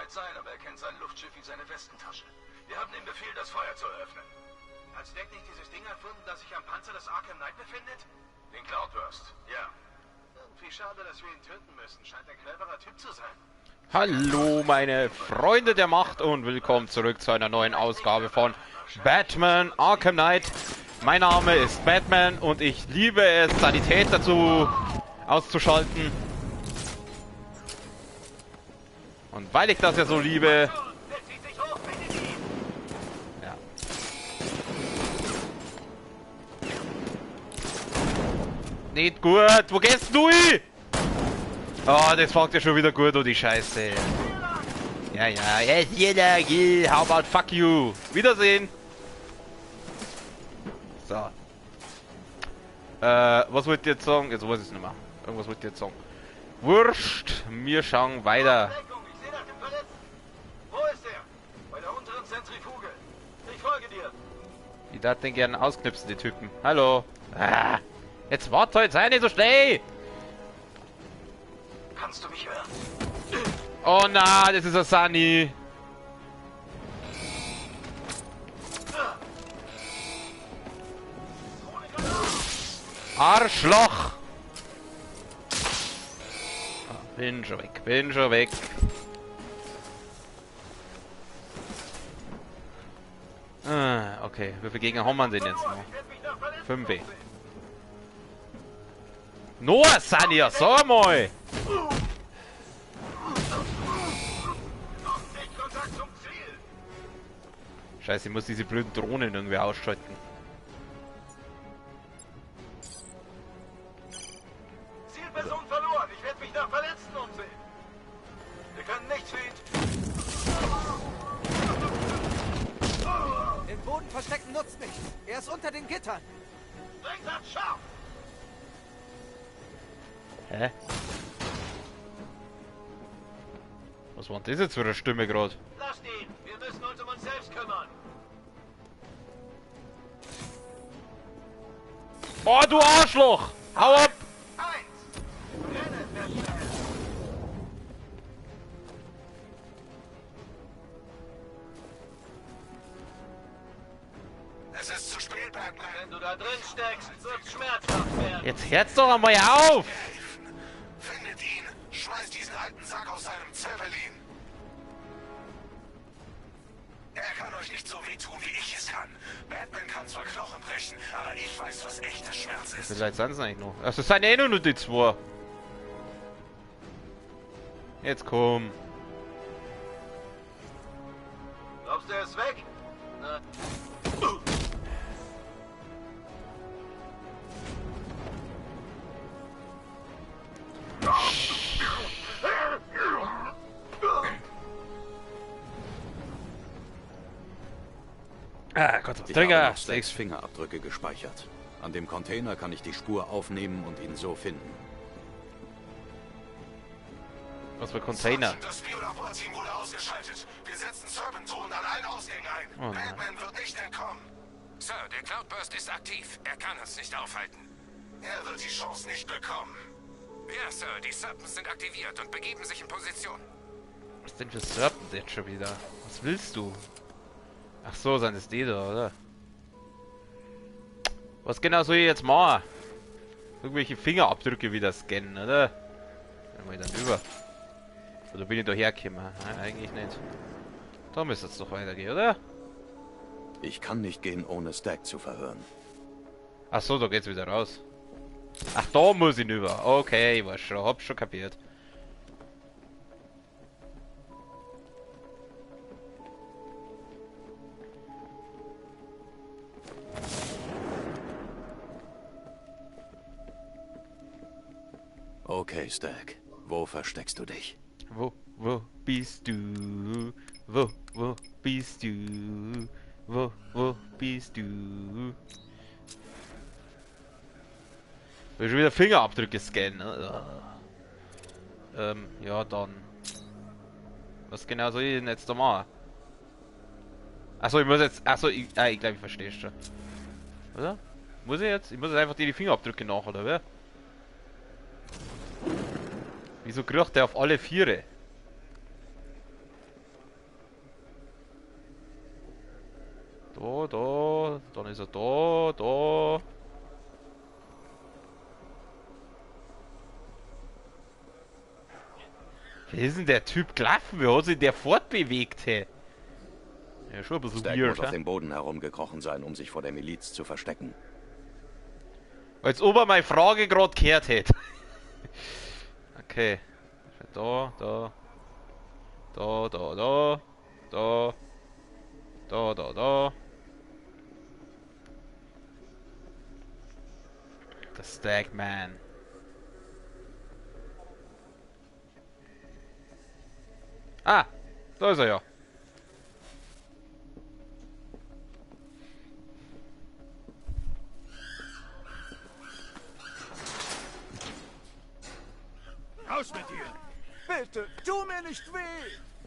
weit sein, aber er kennt sein Luftschiff wie seine Westentasche. Wir haben den Befehl, das Feuer zu eröffnen. Hat Stack nicht dieses Ding erfunden, das sich am Panzer des Arkham Knight befindet? Den Cloudburst, ja. Irgendwie schade, dass wir ihn töten müssen. Scheint ein cleverer Typ zu sein. Hallo meine Freunde der Macht und willkommen zurück zu einer neuen Ausgabe von Batman Arkham Knight. Mein Name ist Batman und ich liebe es, Sanität dazu auszuschalten. Und weil ich das ja so liebe... Ja. Nicht gut, wo gehst du hin? Oh, das fängt ja schon wieder gut, oh die Scheiße. Ja, yes, jeder, how about fuck you? Wiedersehen. So. Was wollt ihr jetzt sagen? Jetzt weiß ich es nicht mehr. Irgendwas wollt ihr jetzt sagen. Wurscht, wir schauen weiter. Ich sehe nach dem Verletzten. Wo ist er? Bei der unteren Zentrifuge. Ich folge dir. Die darf den gerne ausknipsen, die Typen. Hallo. Ah, jetzt warte halt, sei nicht so schnell. Kannst du mich hören? Oh na, das ist ein Sunny. Arschloch. Bin schon weg, bin schon weg. Ah, okay. Wie viele Gegner haben wir denn jetzt noch? 5. Noah, Sunny, sag mal! Scheiße, ich muss diese blöden Drohnen irgendwie ausschalten. Zielperson verloren. Ich werde mich nach Verletzten umsehen. Wir können nichts für ihn. Im Boden verstecken nutzt nichts. Er ist unter den Gittern. Ringsat scharf. Hä? Was war denn das jetzt für eine Stimme gerade? Lasst ihn. Wir müssen uns um uns selbst kümmern. Oh, du Arschloch! Hau ab! 1. Rennen, Batman. Es ist zu spät, Batman. Wenn du da drin steckst, wird's schmerzhaft werden. Jetzt hört's doch einmal auf! Findet ihn. Schmeißt diesen alten Sack aus seinem Zeppelin. Er kann euch nicht so wehtun, wie ich es kann. Batman kann zwar Knochen brechen, aber ich weiß, was echter Schmerz ist. Wie leid sind's eigentlich noch? Ach, das sind eh nur die 2. Jetzt komm. Glaubst du, er ist weg? Na. Ah, Gott, Ich Trigger! habe noch Stacks Fingerabdrücke gespeichert. An dem Container kann ich die Spur aufnehmen und ihn so finden. Was für Container? Das Biolaborteam wurde ausgeschaltet. Wir setzen Serpentron an allen Ausgängen ein. Oh nein. Batman wird nicht entkommen. Sir, der Cloudburst ist aktiv. Er kann uns nicht aufhalten. Er wird die Chance nicht bekommen. Ja, Sir, die Serpents sind aktiviert und begeben sich in Position. Was denn für Serpent jetzt schon wieder? Was willst du? Ach so, sind es die da, oder? Was genau soll ich jetzt machen? Irgendwelche Fingerabdrücke wieder scannen, oder? Dann mal dann über. Oder bin ich da hergekommen? Nein, eigentlich nicht. Da müsste es doch weitergehen, oder? Ich kann nicht gehen, ohne Stack zu verhören. Ach so, da geht's wieder raus. Ach, da muss ich über. Okay, ich weiß schon, hab's schon kapiert. Okay, Stack. Wo versteckst du dich? Wo bist du? Wo bist du? Wo bist du? Will schon wieder Fingerabdrücke scannen, ne? Ja dann. Was genau soll ich denn jetzt da machen? Achso, ich muss jetzt. Achso, ich glaube, ich verstehe schon. Oder? Muss ich jetzt? Ich muss jetzt einfach die Fingerabdrücke nach, oder wer? Wieso kriecht der auf alle 4? Da. Dann ist er da. Wie ist denn der Typ gelaufen? Wie hat sich der fortbewegt, hey? Ja, schon ein bisschen Stack weird, muss auf hä? dem Boden herumgekrochen sein, um sich vor der Miliz zu verstecken. Als ob er meine Frage gerade gehört hätte. Okay. Da. Der Stagman. Ah, da ist er ja. Raus mit dir! Bitte, tu mir nicht weh!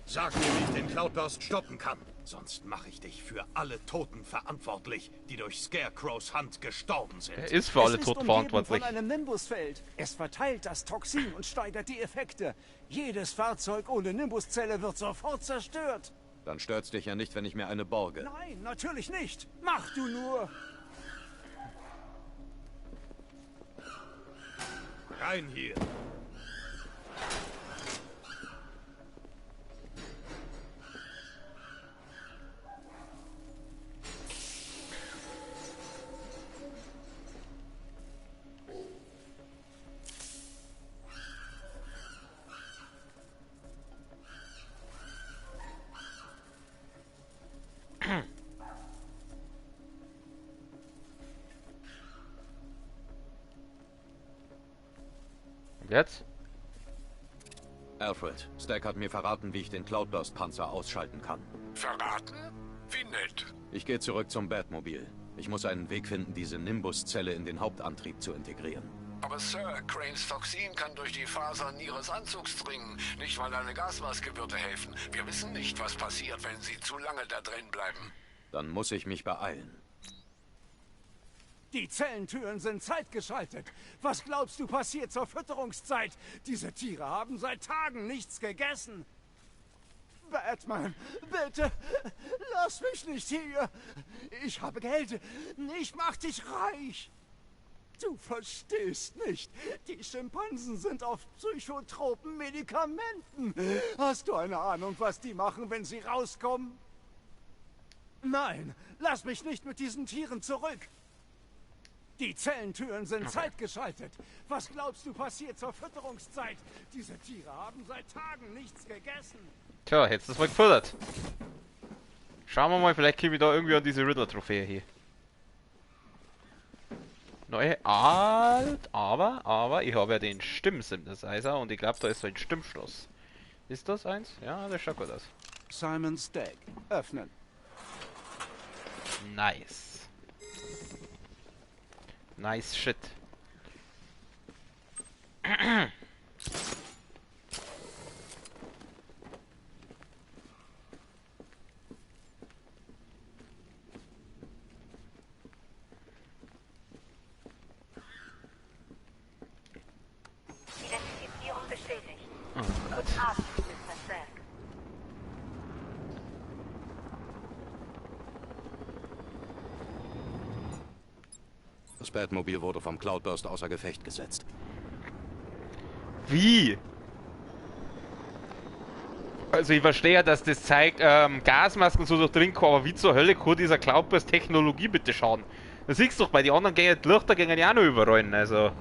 Sag mir, wie ich den Cloudburst stoppen kann. Sonst mache ich dich für alle Toten verantwortlich, die durch Scarecrows Hand gestorben sind. Er ist für alle Es ist Toten umgeben verantwortlich. von einem Nimbusfeld. Es verteilt das Toxin und steigert die Effekte. Jedes Fahrzeug ohne Nimbuszelle wird sofort zerstört. Dann stört's dich ja nicht, wenn ich mir eine borge. Nein, natürlich nicht. Mach du nur. Rein hier! Und jetzt? Alfred, Stack hat mir verraten, wie ich den Cloudburst-Panzer ausschalten kann. Verraten? Wie nett. Ich gehe zurück zum Batmobil. Ich muss einen Weg finden, diese Nimbuszelle in den Hauptantrieb zu integrieren. Aber Sir, Cranes Toxin kann durch die Fasern Ihres Anzugs dringen. Nicht mal eine Gasmaske würde helfen. Wir wissen nicht, was passiert, wenn Sie zu lange da drin bleiben. Dann muss ich mich beeilen. Die Zellentüren sind zeitgeschaltet. Was glaubst du passiert zur Fütterungszeit? Diese Tiere haben seit Tagen nichts gegessen. Batman, bitte, lass mich nicht hier. Ich habe Geld. Ich mach dich reich. Du verstehst nicht. Die Schimpansen sind auf psychotropen Medikamenten. Hast du eine Ahnung, was die machen, wenn sie rauskommen? Nein, lass mich nicht mit diesen Tieren zurück. Die Zellentüren sind zeitgeschaltet. Was glaubst du passiert zur Fütterungszeit? Diese Tiere haben seit Tagen nichts gegessen. Tja, hättest du das mal gefuttert. Schauen wir mal, vielleicht kriege ich da irgendwie an diese Riddler-Trophäe hier. Neue alt, aber ich habe ja den Stimm-Synthesizer und ich glaube, da ist so ein Stimmschloss. Ist das eins? Ja, das schaut gut aus. Simon Stack. Öffnen. Nice. Nice shit. Identifizierung bestätigt. Oh Gott. Guten Abend, Mr. Stack. Das Batmobil wurde vom Cloudburst außer Gefecht gesetzt. Wie? Also ich verstehe ja, dass das zeigt, Gasmasken so durchdringen kann, aber wie zur Hölle kann dieser Cloudburst Technologie bitte schaden? Das siehst du doch, bei den anderen gehen die Lichter gehen ja auch noch überall, also...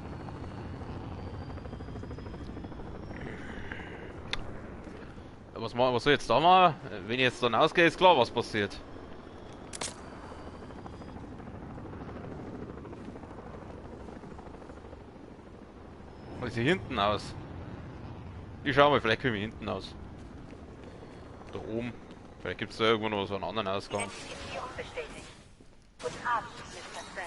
Was soll ich jetzt da mal? Wenn ich jetzt dann ausgehe, ist klar, was passiert. Wie sieht hinten aus? Ich schau mal, vielleicht komme ich hinten aus. Da oben. Vielleicht gibt es da irgendwo noch so einen anderen Ausgang. Identifizierung bestätigt. Guten Abend, Mr. Stack.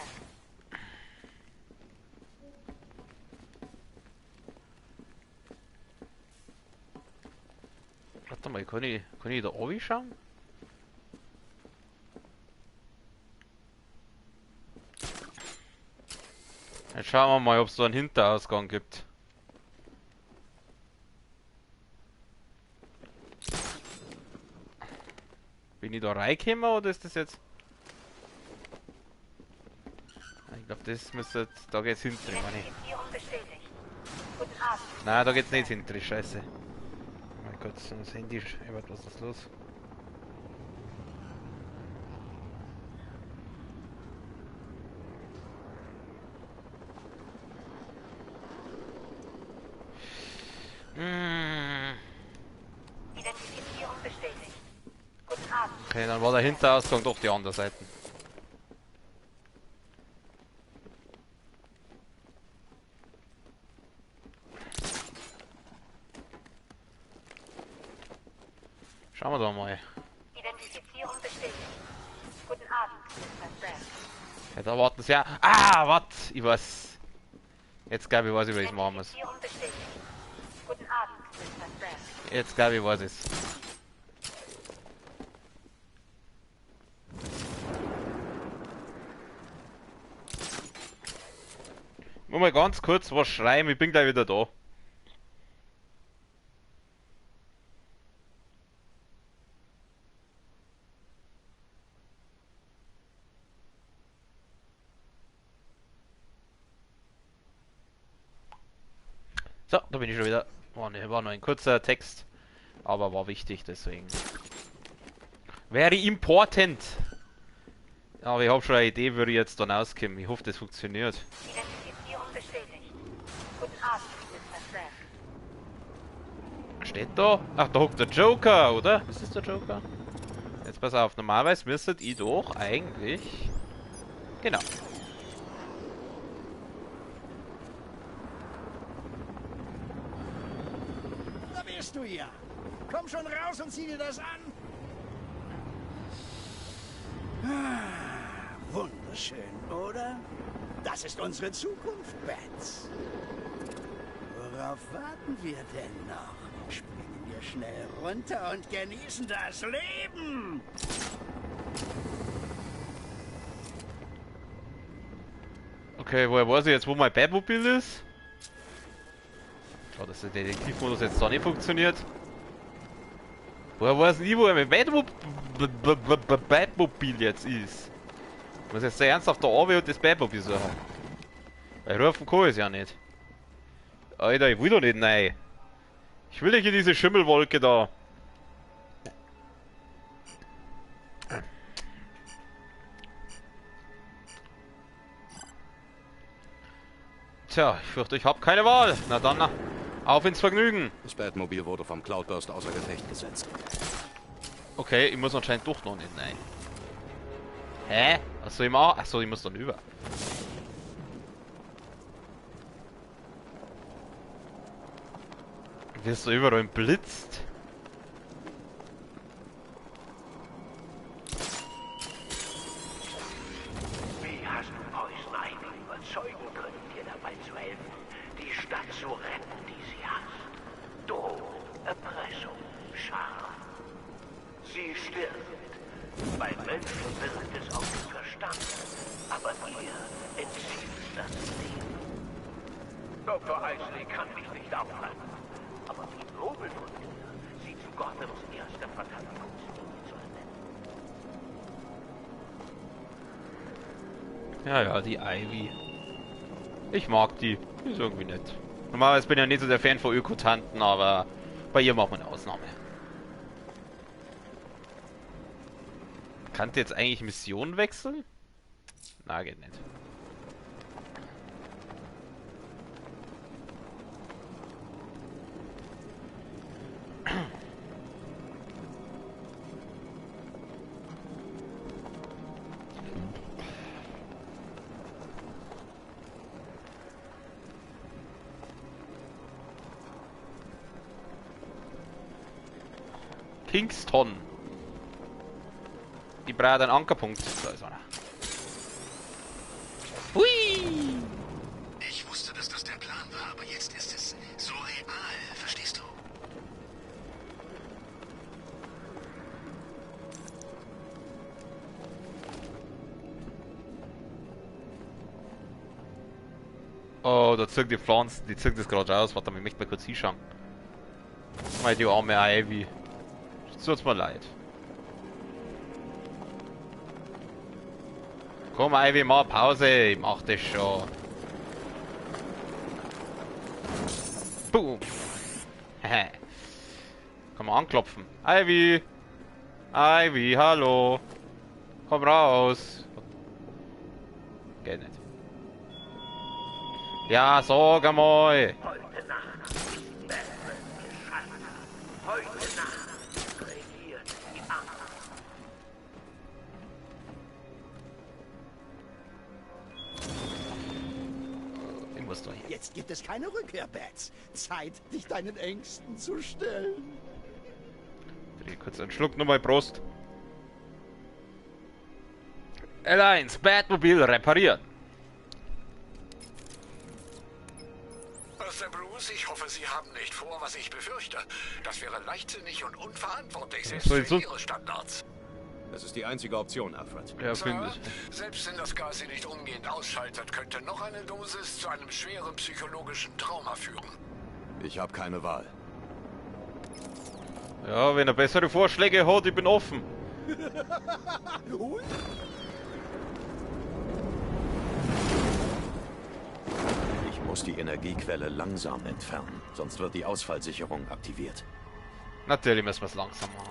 Warte mal, kann ich da oben schauen? Jetzt schauen wir mal, ob es da einen Hinterausgang gibt. Bin ich da reingekommen oder ist das jetzt... glaube, das müsste... Da geht's hinten drin, meine ich. Identifizierung bestätigt. Guten Abend. Nein, da geht's nicht hinten drin, scheiße. Mein Gott, das Handy ist... Was ist los? Identifizierung bestätigt. Guten Abend. Okay, dann war der Hinterausgang doch die andere Seite. Schauen wir da mal. Identifizierung bestätigt. Guten Abend, Mr. Sam. Ja, da warten sie ja. Ah, was? Ich weiß. Jetzt glaube ich, weiß ich, wie ich es machen muss. Identifizierung bestätigt. Guten Abend, Mr. Sam. Jetzt glaube ich, weiß ich es. Nur mal ganz kurz was schreiben, ich bin gleich wieder da. So, da bin ich schon wieder. War nur ein kurzer Text, aber war wichtig, deswegen. Very important. Aber ich habe schon eine Idee, wie ich jetzt dann auskomme. Ich hoffe, das funktioniert. Identifizierung bestätigt. Guten Abend, Mr. Sam. Steht da? Ach, da hockt der Joker, oder? Ist das der Joker? Jetzt pass auf, normalerweise müsstet ihr doch eigentlich... Genau. Da bist du ja. Komm schon raus und zieh dir das an. Ah, wunderschön, oder? Das ist unsere Zukunft, Bats. Worauf warten wir denn noch? Springen wir schnell runter und genießen das Leben! Okay, woher weiß ich jetzt, wo mein Batmobil ist? Schau, dass der Detektivmodus jetzt da nicht funktioniert. Woher weiß ich, wo mein Batmobil jetzt ist? Ich muss jetzt da ernsthaft da runter und das Batmobil suchen. Weil rufen kann ich es ja nicht. Alter, ich will doch nicht rein. Ich will nicht in diese Schimmelwolke da. Tja, ich fürchte, ich habe keine Wahl. Na dann, na, auf ins Vergnügen. Das Batmobil wurde vom Cloudburst außer Gefecht gesetzt. Okay, ich muss anscheinend doch noch nicht rein. Hä? Achso, ich muss dann über. Wirst du überall blitzt? Wie hast du Poison Ivy überzeugen können, dir dabei zu helfen, die Stadt zu retten, die sie hasst? Drohung, Erpressung, Scham. Sie stirbt. Bei Menschen wirkt es auf den Verstand, aber ihr entzieht das Leben. Dr. Isley kann mich nicht aufhalten, aber wie nobel von dir, sie zu Gothams erster Verteidigungslinie zu ernennen. Ja, ja, die Ivy. Ich mag die. Ist irgendwie nett. Normalerweise bin ich ja nicht so der Fan von Ökotanten, aber bei ihr machen wir eine Ausnahme. Kannte jetzt eigentlich Mission wechseln? Na, geht nicht. Kingston. Ich brauche einen Ankerpunkt. Da ist einer. Hui! Ich wusste, dass das der Plan war, aber jetzt ist es so real, verstehst du? Oh, da zirkt die Pflanzen, die zirkt das gerade aus. Warte mal, ich möchte mal kurz hinschauen. Weil die arme Ivy. Tut's mir leid. Komm, Ivy, mal Pause. Ich mach das schon. Boom. Kann man anklopfen. Ivy. Ivy, hallo. Komm raus. Geht nicht. Ja, sag einmal. Heute Nacht ist Batman gescheitert. Heute Nacht regiert die Angst. Ich muss doch hier. Jetzt gibt es keine Rückkehr, Bats. Zeit, dich deinen Ängsten zu stellen. Dreh kurz einen Schluck, nur mal Prost. L1, Batmobil repariert. Master Bruce, ich hoffe, Sie haben nicht vor, was ich befürchte. Das wäre leichtsinnig und unverantwortlich, selbst soll für so- Ihre Standards. Das ist die einzige Option, Alfred. Ja, Sir, finde ich. selbst wenn das Gas Sie nicht umgehend ausschaltet, könnte noch eine Dosis zu einem schweren psychologischen Trauma führen. Ich habe keine Wahl. Ja, wenn er bessere Vorschläge hat, ich bin offen. Ich muss die Energiequelle langsam entfernen, sonst wird die Ausfallsicherung aktiviert. Natürlich müssen wir es langsam machen.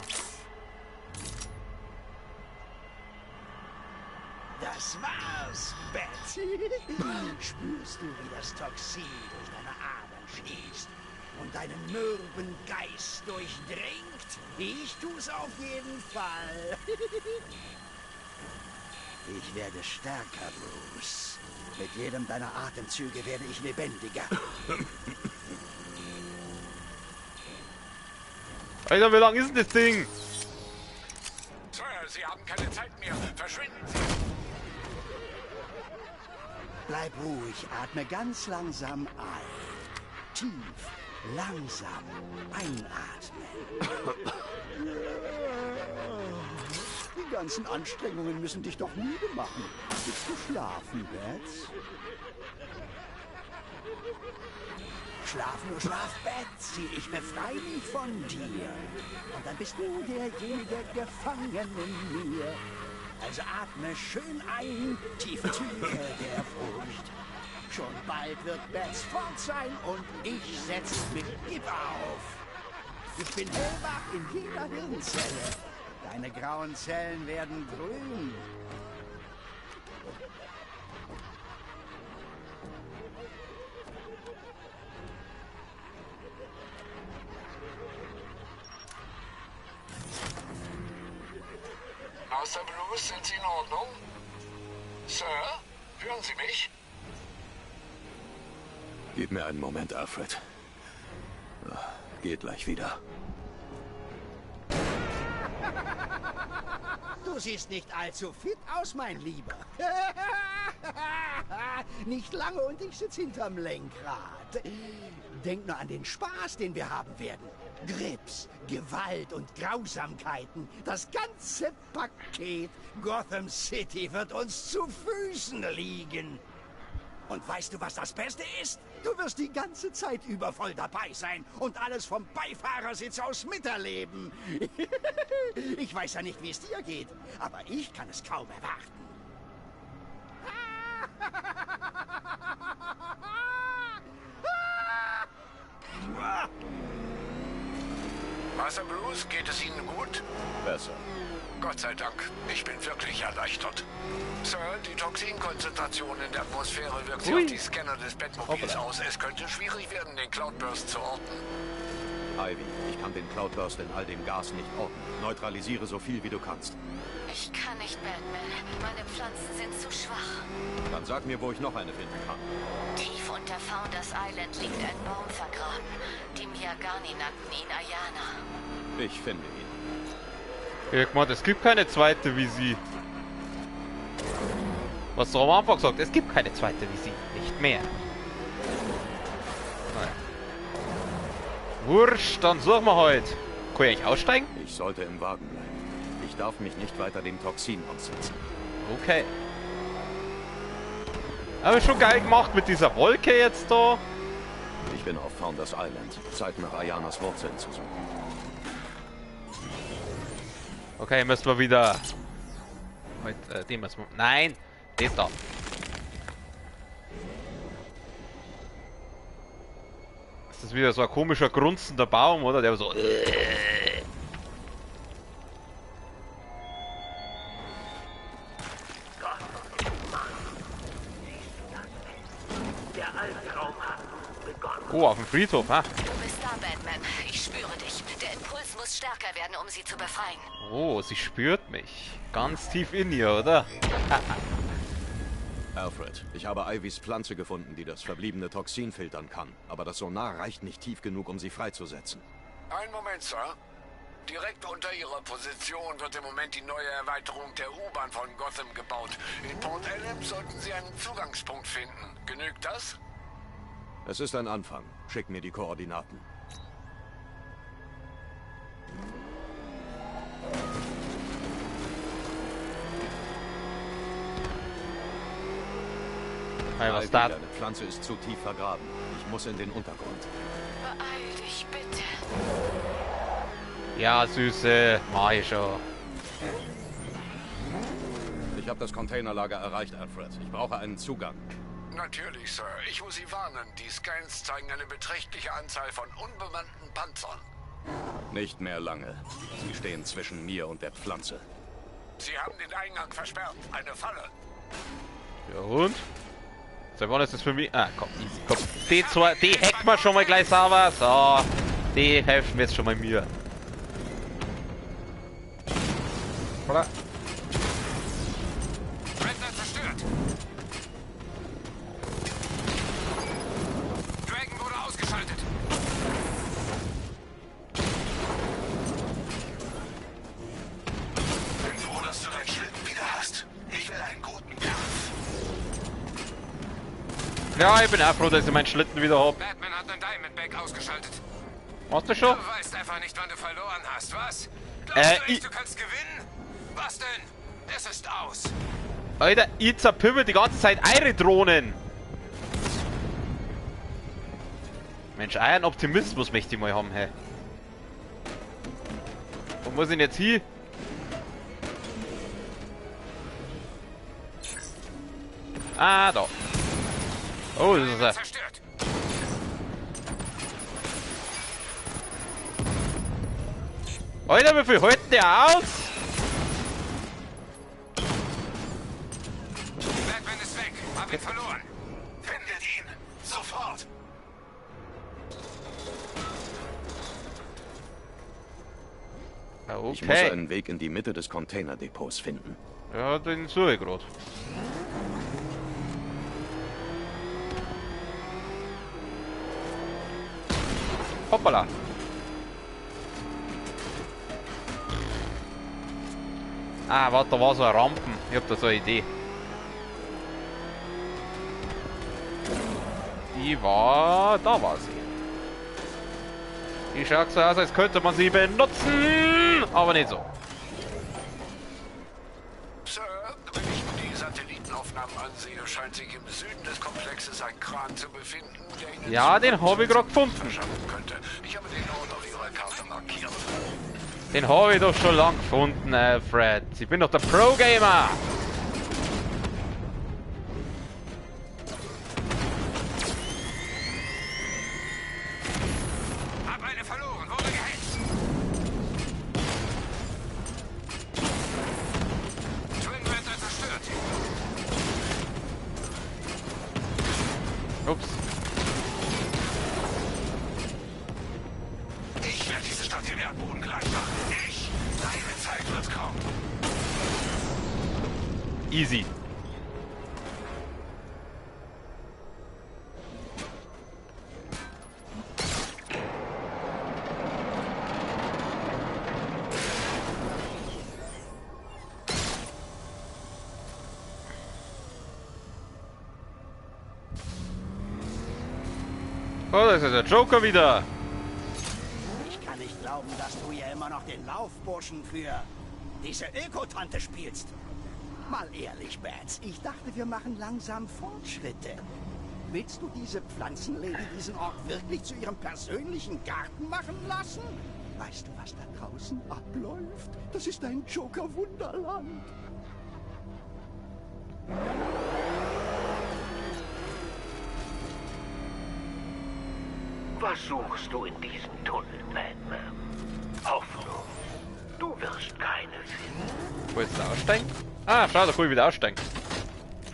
Das war's, Betsy. Spürst du, wie das Toxin durch deine Adern schießt und deinen mürben Geist durchdringt? Ich tu's auf jeden Fall. Ich werde stärker, Bruce. Mit jedem deiner Atemzüge werde ich lebendiger. Alter, wie lang ist denn das Ding? Sir, Sie haben keine Zeit mehr. Verschwinden Sie. Bleib ruhig, atme ganz langsam ein. Tief, langsam einatmen. Die ganzen Anstrengungen müssen dich doch müde machen. Willst du schlafen, Bats? Schlaf nur, schlaf, Betsy. Ich befreie dich von dir. Und dann bist du derjenige gefangen in mir. Also atme schön ein, tiefe Züge der Furcht. Schon bald wird Bats fort sein und ich setz mit Gib auf. Ich bin hellwach in jeder Hirnzelle. Deine grauen Zellen werden grün. Master Bruce, sind Sie in Ordnung? Sir, hören Sie mich? Gib mir einen Moment, Alfred. Geht gleich wieder. Du siehst nicht allzu fit aus, mein Lieber. Nicht lange und ich sitze hinterm Lenkrad. Denk nur an den Spaß, den wir haben werden. Grips, Gewalt und Grausamkeiten. Das ganze Paket Gotham City wird uns zu Füßen liegen. Und weißt du, was das Beste ist? Du wirst die ganze Zeit über voll dabei sein und alles vom Beifahrersitz aus miterleben. Ich weiß ja nicht, wie es dir geht, aber ich kann es kaum erwarten. Master Bruce, geht es Ihnen gut? Besser. Gott sei Dank. Ich bin wirklich erleichtert. Sir, die Toxinkonzentration in der Atmosphäre wirkt sich auf die Scanner des Batmobils aus. Es könnte schwierig werden, den Cloudburst zu orten. Ivy, ich kann den Cloudburst in all dem Gas nicht orten. Neutralisiere so viel, wie du kannst. Ich kann nicht, Batman. Meine Pflanzen sind zu schwach. Dann sag mir, wo ich noch eine finden kann. Tief unter Founders Island liegt ein Baum vergraben. Die Miagani nannten ihn Ayana. Ich finde ihn. Irgendwann, es gibt keine zweite wie sie. Was du am Anfang gesagt, es gibt keine zweite wie sie. Nicht mehr. Naja. Wurscht, dann suchen wir heute. Kann ich eigentlich aussteigen? Ich sollte im Wagen bleiben. Ich darf mich nicht weiter dem Toxin aussetzen. Okay. Aber schon geil gemacht mit dieser Wolke jetzt da. Ich bin auf Founders Island. Zeit, nach Ayanas Wurzeln zu suchen. Okay, müssen wir wieder... Heute, den müssen wir... Nein! Das da. Das ist wieder so ein komischer, grunzender Baum, oder? Der so... Der Albtraum hat begonnen. Oh, auf dem Friedhof, ha? Du bist da, Batman. Ich spüre dich. Der Impuls muss stärker werden, um sie zu befreien. Oh, sie spürt mich. Ganz tief in ihr, oder? Alfred, ich habe Ivys Pflanze gefunden, die das verbliebene Toxin filtern kann. Aber das Sonar reicht nicht tief genug, um sie freizusetzen. Einen Moment, Sir. Direkt unter Ihrer Position wird im Moment die neue Erweiterung der U-Bahn von Gotham gebaut. In Port Ellen sollten Sie einen Zugangspunkt finden. Genügt das? Es ist ein Anfang. Schick mir die Koordinaten. Hey, was Ivy, da? deine Pflanze ist zu tief vergraben. Ich muss in den Untergrund. Beeil dich, bitte. Ja, Süße. Mach ich schon. Ich habe das Containerlager erreicht, Alfred. Ich brauche einen Zugang. Natürlich, Sir. Ich muss Sie warnen. Die Scans zeigen eine beträchtliche Anzahl von unbemannten Panzern. Nicht mehr lange. Sie stehen zwischen mir und der Pflanze. Sie haben den Eingang versperrt. Eine Falle. Ja und? Seit wann ist das für mich? Ah, komm, easy. Komm, die hacken wir schon mal gleich sauber. So, die helfen mir jetzt schon mal mir. Oder? Redner zerstört. Dragon wurde ausgeschaltet. Bin froh, dass du deinen Schlitten wieder hast. Ich will einen guten Kampf. Ja, ich bin auch froh, dass ich meinen Schlitten wieder hab. Batman hat einen Diamondback ausgeschaltet. Hast du schon? Du weißt einfach nicht, wann du verloren hast, was? Glaubst du echt, du kannst gewinnen? Was denn? Es ist aus. Alter, ich zerpimmel die ganze Zeit eure Drohnen. Mensch, einen Optimismus möchte ich mal haben, hä. Wo muss ich denn jetzt hin? Ah, da. Oh, das ist er. Zerstört. Alter, wie viel halten der aus? Batman ist weg. Hab ihn verloren. Findet ihn. Sofort. Ich muss Okay. einen Weg in die Mitte des Containerdepots finden. Ja, den suche ich gerade. Hoppala. Ah, warte, da war so eine Rampen. Ich hab da so eine Idee. Die war... Da war sie. Die schaut so aus, als könnte man sie benutzen. Aber nicht so. Sir, wenn ich mir die Satellitenaufnahmen ansehe, scheint sich im Süden des Komplexes ein Kran zu befinden, der Ihnen Ja, den habe ich gerade gefunden. verschaffen könnte. Ich habe den Ort auf Ihrer Karte markiert. Den habe ich doch schon lang gefunden, Alfred. Ich bin doch der Pro-Gamer. Hab eine verloren. Wurde gehetzt. Twin Ratter zerstört. Ups. Ich werde diese Stadt den Erdboden gleich machen. Ich! Deine Zeit wird kommen. Easy. Oh, das ist der Joker wieder. Ich kann nicht glauben, dass du hier immer noch den Laufburschen für diese Ökotante spielst. Mal ehrlich, Bats, ich dachte, wir machen langsam Fortschritte. Willst du diese Pflanzenlady diesen Ort wirklich zu ihrem persönlichen Garten machen lassen? Weißt du, was da draußen abläuft? Das ist ein Joker-Wunderland. Was suchst du in diesem Tunnel, Batman? Hoffnung. Du wirst keine finden. Wo ist der Aussteigen? Ah, schau, da kann ich wieder aussteigen.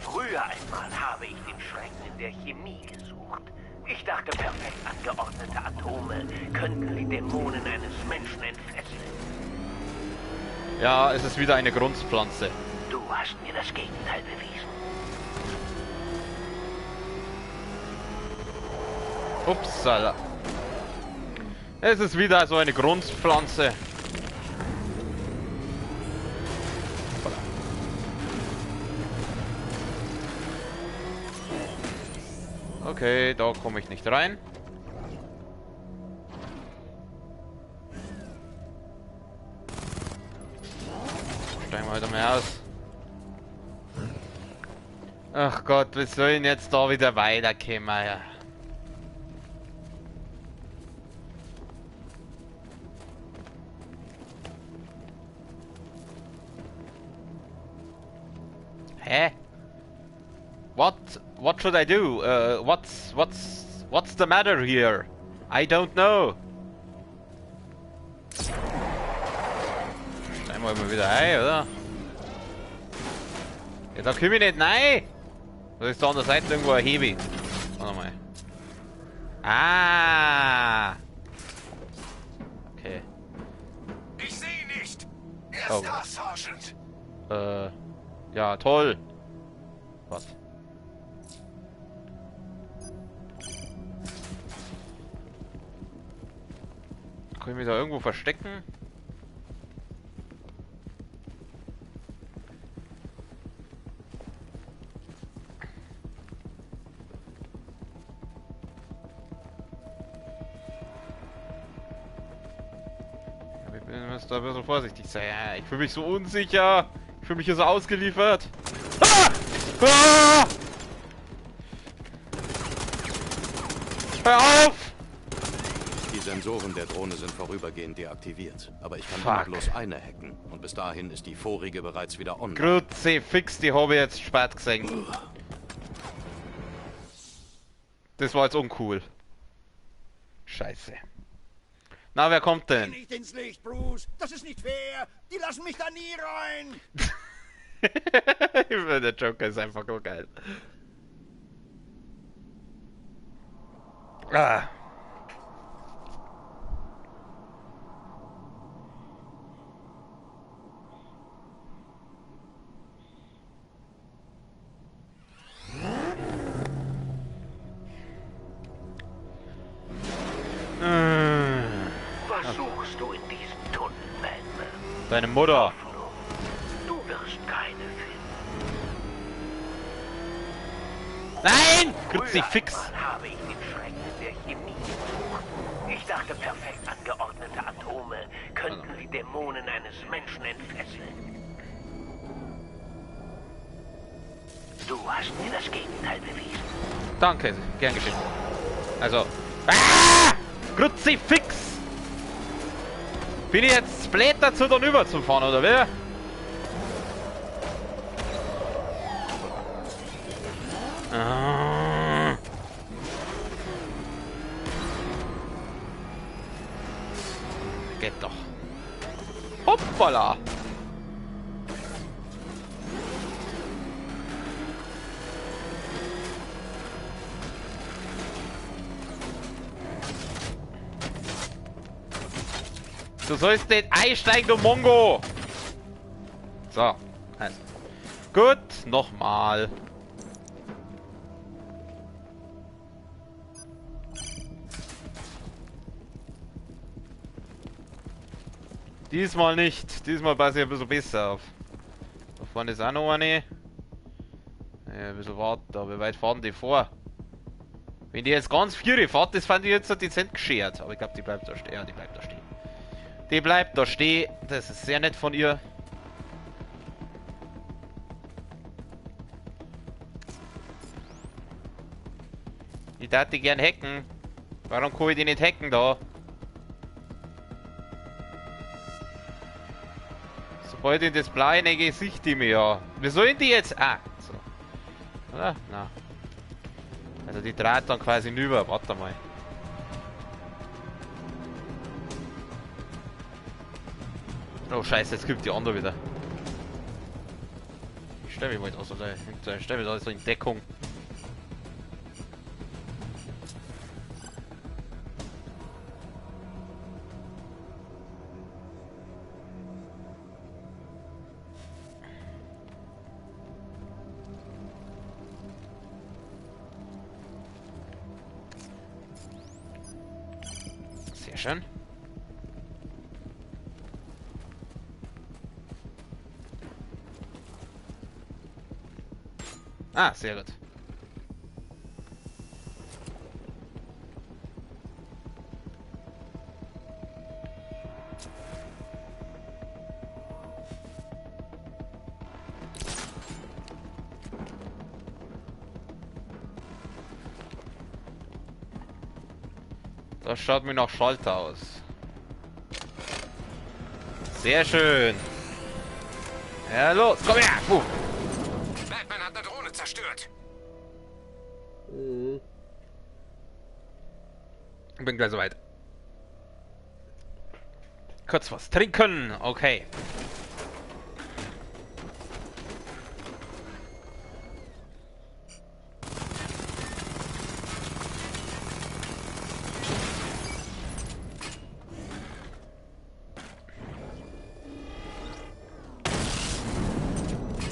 Früher einmal habe ich den Schrecken in der Chemie gesucht. Ich dachte, perfekt angeordnete Atome könnten die Dämonen eines Menschen entfesseln. Ja, es ist wieder eine Grunzpflanze. Du hast mir das Gegenteil bewiesen. Upsala. Es ist wieder so eine Grunzpflanze. Okay, da komme ich nicht rein. Steigen wir wieder mal aus. Ach Gott, wir sollen jetzt da wieder weiterkommen, ja. Hä? What should I do? What's the matter here? I don't know. Steigen wir mal wieder ein, oder? Ja, da komme ich nicht rein. Da ist da an der Seite irgendwo ein Heavy. Warte mal. Ah. Okay. Ich sehe nicht. Er Oh. ist da, Sergeant. Ja, toll. Was? Kann ich mich da irgendwo verstecken? Ja, wir müssen da ein bisschen vorsichtig sein. Ja, ich fühle mich so unsicher. Ich fühle mich hier so ausgeliefert. Ah! Ah! Hör auf! Die Sensoren der Drohne sind vorübergehend deaktiviert. Aber ich kann Fuck. immer bloß eine hacken. Und bis dahin ist die vorige bereits wieder online. Grüezi, fix, die habe ich jetzt spät gesehen. Das war jetzt uncool. Scheiße. Na, wer kommt denn? Nicht ins Licht, Bruce. Das ist nicht fair. Die lassen mich da nie rein. Der Joker ist einfach so geil. Ah. Was suchst du in diesem Tunnel, Batman? Deine Mutter. Du wirst keine finden. Nein! Grüezi, fix. Einmal habe ich den Schrecken der Chemie gesucht. Ich dachte, perfekt angeordnete Atome könnten die Dämonen eines Menschen entfesseln. Du hast mir das Gegenteil bewiesen. Danke, gern geschehen. Also. Ah! Grüezi, fix! Bin ich jetzt blöd dazu, dann über zu fahren, oder wer? Ah. Geht doch. Hoppala! Du sollst nicht einsteigen, du Mongo! So, also. Gut, nochmal. Diesmal nicht. Diesmal passe ich ein bisschen besser auf. Da vorne ist auch noch eine. Ja, ein bisschen warten, aber wie weit fahren die vor? Wenn die jetzt ganz vier fährt, das fand ich jetzt so dezent geschert. Aber ich glaube, die bleibt da stehen. Ja, die bleibt da stehen. Die bleibt da stehen. Das ist sehr nett von ihr. Ich darf die gern hacken. Warum kann ich die nicht hacken da? Sobald in das blaue Gesicht die mir ja. Wie sollen die jetzt? Ah, so. Oder? Na. Also die dreht dann quasi rüber. Warte mal. Oh scheiße, jetzt gibt die andere wieder. Ich stelle mich mal jetzt aus, oder? Ich stelle mich da so in Deckung. Sehr schön. Ah, sehr gut. Das schaut mir nach Schalter aus. Sehr schön. Ja, los, komm her! Batman hat eine Drohne zerstört. Ich bin gleich soweit. Kurz was trinken, okay.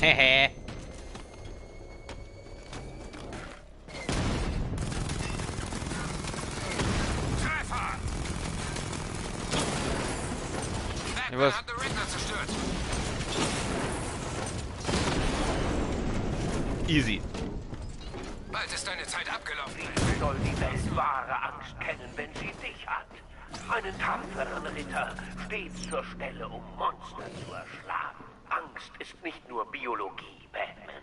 Hehe. Treffer! Batman Was? hat den Redner zerstört. Easy. Bald ist deine Zeit abgelaufen. Wie soll die Welt wahre Angst kennen, wenn sie dich hat? Einen tapferen Ritter, stets zur Stelle, um Monster zu erschlagen. Angst ist nicht nur Biologie, Batman.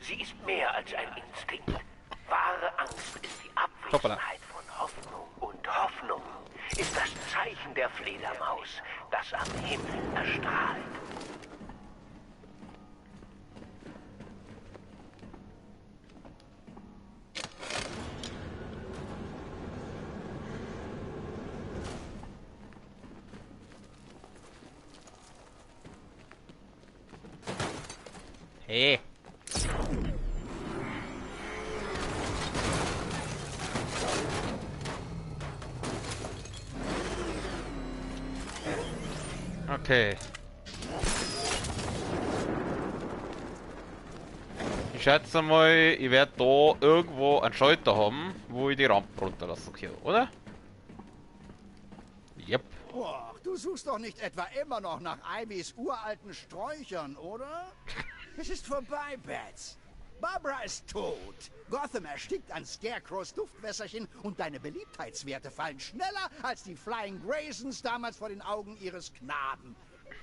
Sie ist mehr als ein Instinkt. Wahre Angst ist die Abwesenheit von Hoffnung. Und Hoffnung ist das Zeichen der Fledermaus, das am Himmel erstrahlt. Hey. Okay. Ich schätze mal, ich werde da irgendwo einen Schalter haben, wo ich die Rampe runterlassen kann, oder? Yep. Boah, du suchst doch nicht etwa immer noch nach Ivys uralten Sträuchern, oder? Es ist vorbei, Bats. Barbara ist tot. Gotham erstickt an Scarecrows Duftwässerchen und deine Beliebtheitswerte fallen schneller als die Flying Graysons damals vor den Augen ihres Knaben.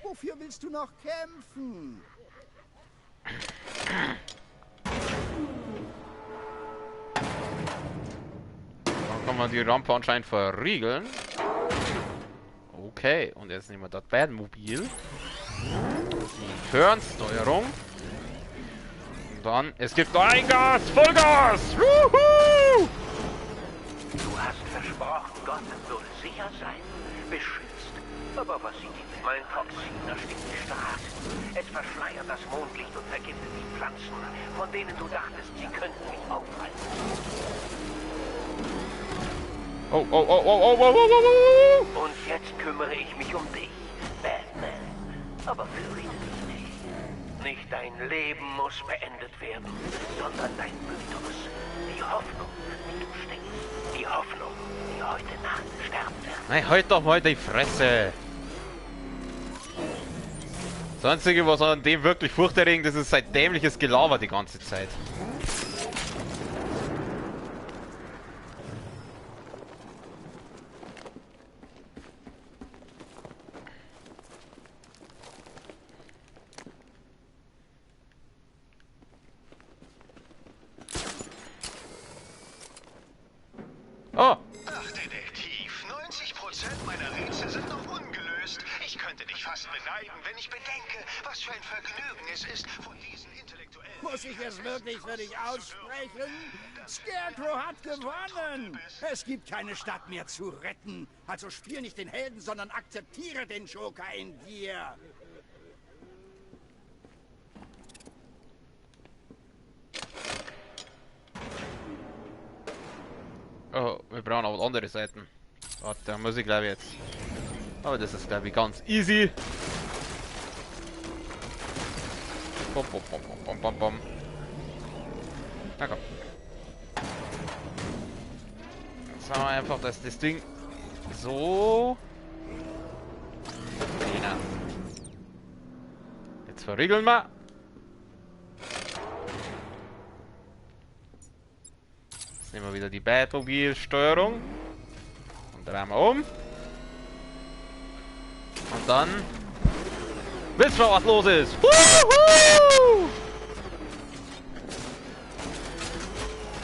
Wofür willst du noch kämpfen? Dann kann man die Rampe anscheinend verriegeln. Okay, und jetzt nehmen wir das Batmobil. Die Fernsteuerung. Und dann, es gibt Eingas, Vollgas! Wuhu! Du hast versprochen, Gotham soll sicher sein, beschützt. Aber was sieht die Welt? Mein Toxin erstickt die Straßen. Es verschleiert das Mondlicht und vergiftet die Pflanzen, von denen du dachtest, sie könnten mich aufhalten. Oh, oh, oh, oh, oh, oh, oh, oh, oh. Und jetzt kümmere ich mich um dich, Batman. Aber fürchte dich nicht. Nicht dein Leben muss beendet werden, sondern dein Mythos. Die Hoffnung, die du steckst. Die Hoffnung, die heute Nacht sterben wird. Nein, halt doch mal die Fresse. Das Einzige, was an dem wirklich furchterregend ist, ist sein dämliches Gelaber die ganze Zeit. Oh! Ach, Detektiv, 90% meiner Rätsel sind noch ungelöst. Ich könnte mich fast beneiden, wenn ich bedenke, was für ein Vergnügen es ist, von diesen Intellektuellen... Muss ich es wirklich für dich aussprechen? Scarecrow hat gewonnen! Es gibt keine Stadt mehr zu retten. Also spiel nicht den Helden, sondern akzeptiere den Joker in dir. Oh, wir brauchen auch andere Seiten. Warte, da muss ich glaube ich jetzt. Aber das ist glaube ich ganz easy. Bom, bom, bom, bom, bom, bom. Na komm. Jetzt haben wir einfach das Ding so. Genau. Jetzt verriegeln wir. Jetzt nehmen wir wieder die Batmobile-Steuerung. Und drehen wir um. Und dann wissen wir, was los ist. Woohoo!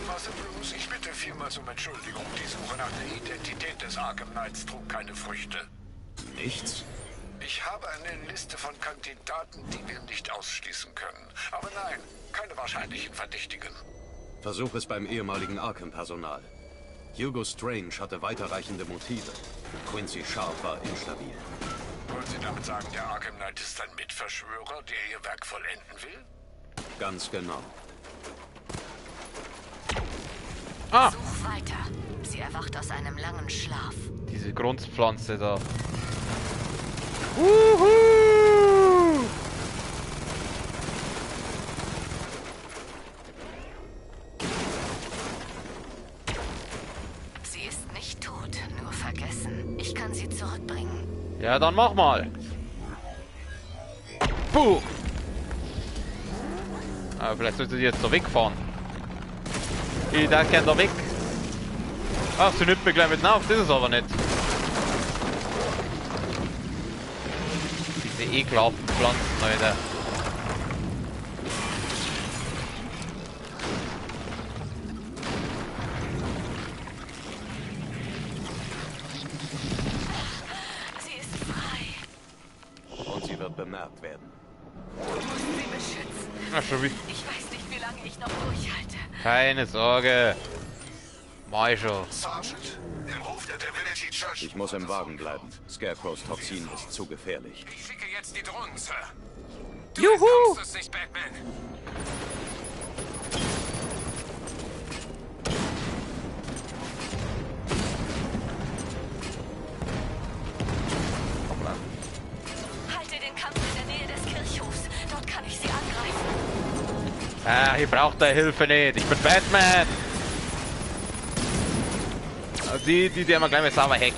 Master Bruce, ich bitte vielmals um Entschuldigung. Die Suche nach der Identität des Arkham Knights trug keine Früchte. Nichts? Ich habe eine Liste von Kandidaten, die wir nicht ausschließen können. Aber nein, keine wahrscheinlichen Verdächtigen. Versuch es beim ehemaligen Arkham-Personal. Hugo Strange hatte weiterreichende Motive. Quincy Sharp war instabil. Wollen Sie damit sagen, der Arkham Knight ist ein Mitverschwörer, der Ihr Werk vollenden will? Ganz genau. Ah! Such weiter. Sie erwacht aus einem langen Schlaf. Diese Grundpflanze da. Wuhu! Sie ist nicht tot, nur vergessen. Ich kann sie zurückbringen. Ja, dann mach mal. Puh! Aber vielleicht sollte die jetzt da wegfahren. Da kann da weg. Ach, sie nimmt mir gleich mit auf, das ist aber nicht. Diese ekelhaften Pflanzen, Alter. Sie ist frei. Und sie wird bemerkt werden. Du musst sie beschützen. Ach, schon wie. Ich weiß nicht, wie lange ich noch durchhalte. Keine Sorge. Mach ich schon. Sergeant, im Ruf der Divinity Church... Ich muss im Wagen bleiben. Scarecrows Toxin ist zu gefährlich. Ich schicke jetzt die Drohnen, Sir. Du Juhu! entkommst uns nicht, Batman. Halte den Kampf in der Nähe des Kirchhofs. Dort kann ich sie angreifen. Ah, ich brauch da Hilfe nicht. Ich bin Batman. Die wir gleich mal sauber hacken.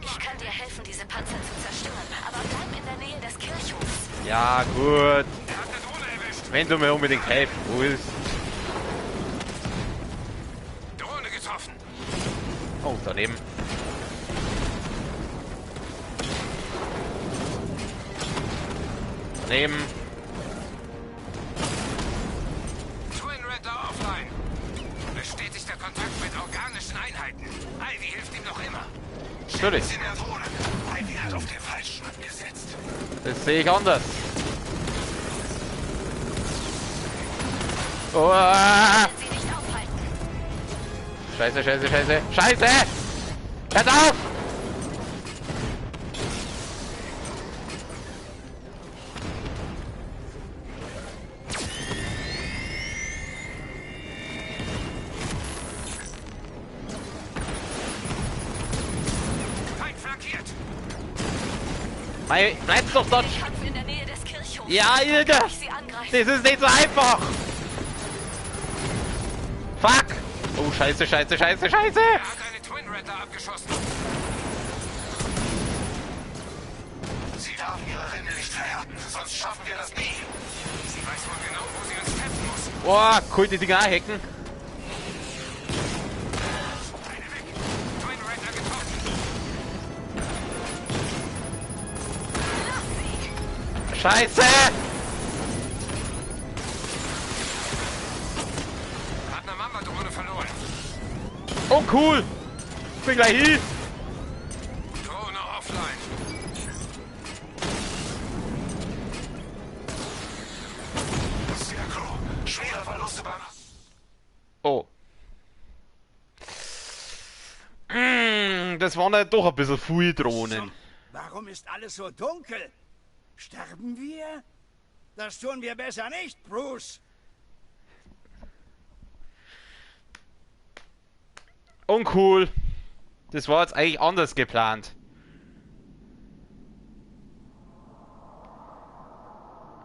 Ich kann dir helfen, diese Panzer zu zerstören. Aber bleib in der Nähe des Kirchhofs. Ja, gut. Er hat eine Drohne erwischt. Wenn du mir unbedingt helfen willst. Drohne getroffen. Oh, daneben. Daneben. Twin Redder offline. Bestätigter Kontakt mit organischen Einheiten. Ivy hilft ihm noch immer. Natürlich. In der Drohne. Ivy hat auf den falschen angesetzt. Das sehe ich anders. Oh. Sie nicht aufhalten. Scheiße, scheiße, scheiße. Scheiße! Hört auf! Feind flankiert. Mei, bleibst doch dort! Kampf in der Nähe des Kirchhofs. Ja, Ilge! Dort kann ich sie angreifen. Das ist nicht so einfach! Fuck! Oh, scheiße, scheiße, scheiße, scheiße! Er hat eine Twin Redder abgeschossen. Sie darf ihre Rinde nicht verhärten, sonst schaffen wir das nie. Sie weiß wohl genau, wo sie uns treffen muss. Boah, cool, die Dinger hacken. Eine weg. Twin Redder getroffen. Scheiße! Hat eine Mamba-Drohne verloren. Oh, cool! Bin gleich hier! Drohne offline. das waren halt doch ein bisschen viele Drohnen. Warum ist alles so dunkel? Sterben wir? Das tun wir besser nicht, Bruce. Uncool. Das war jetzt eigentlich anders geplant.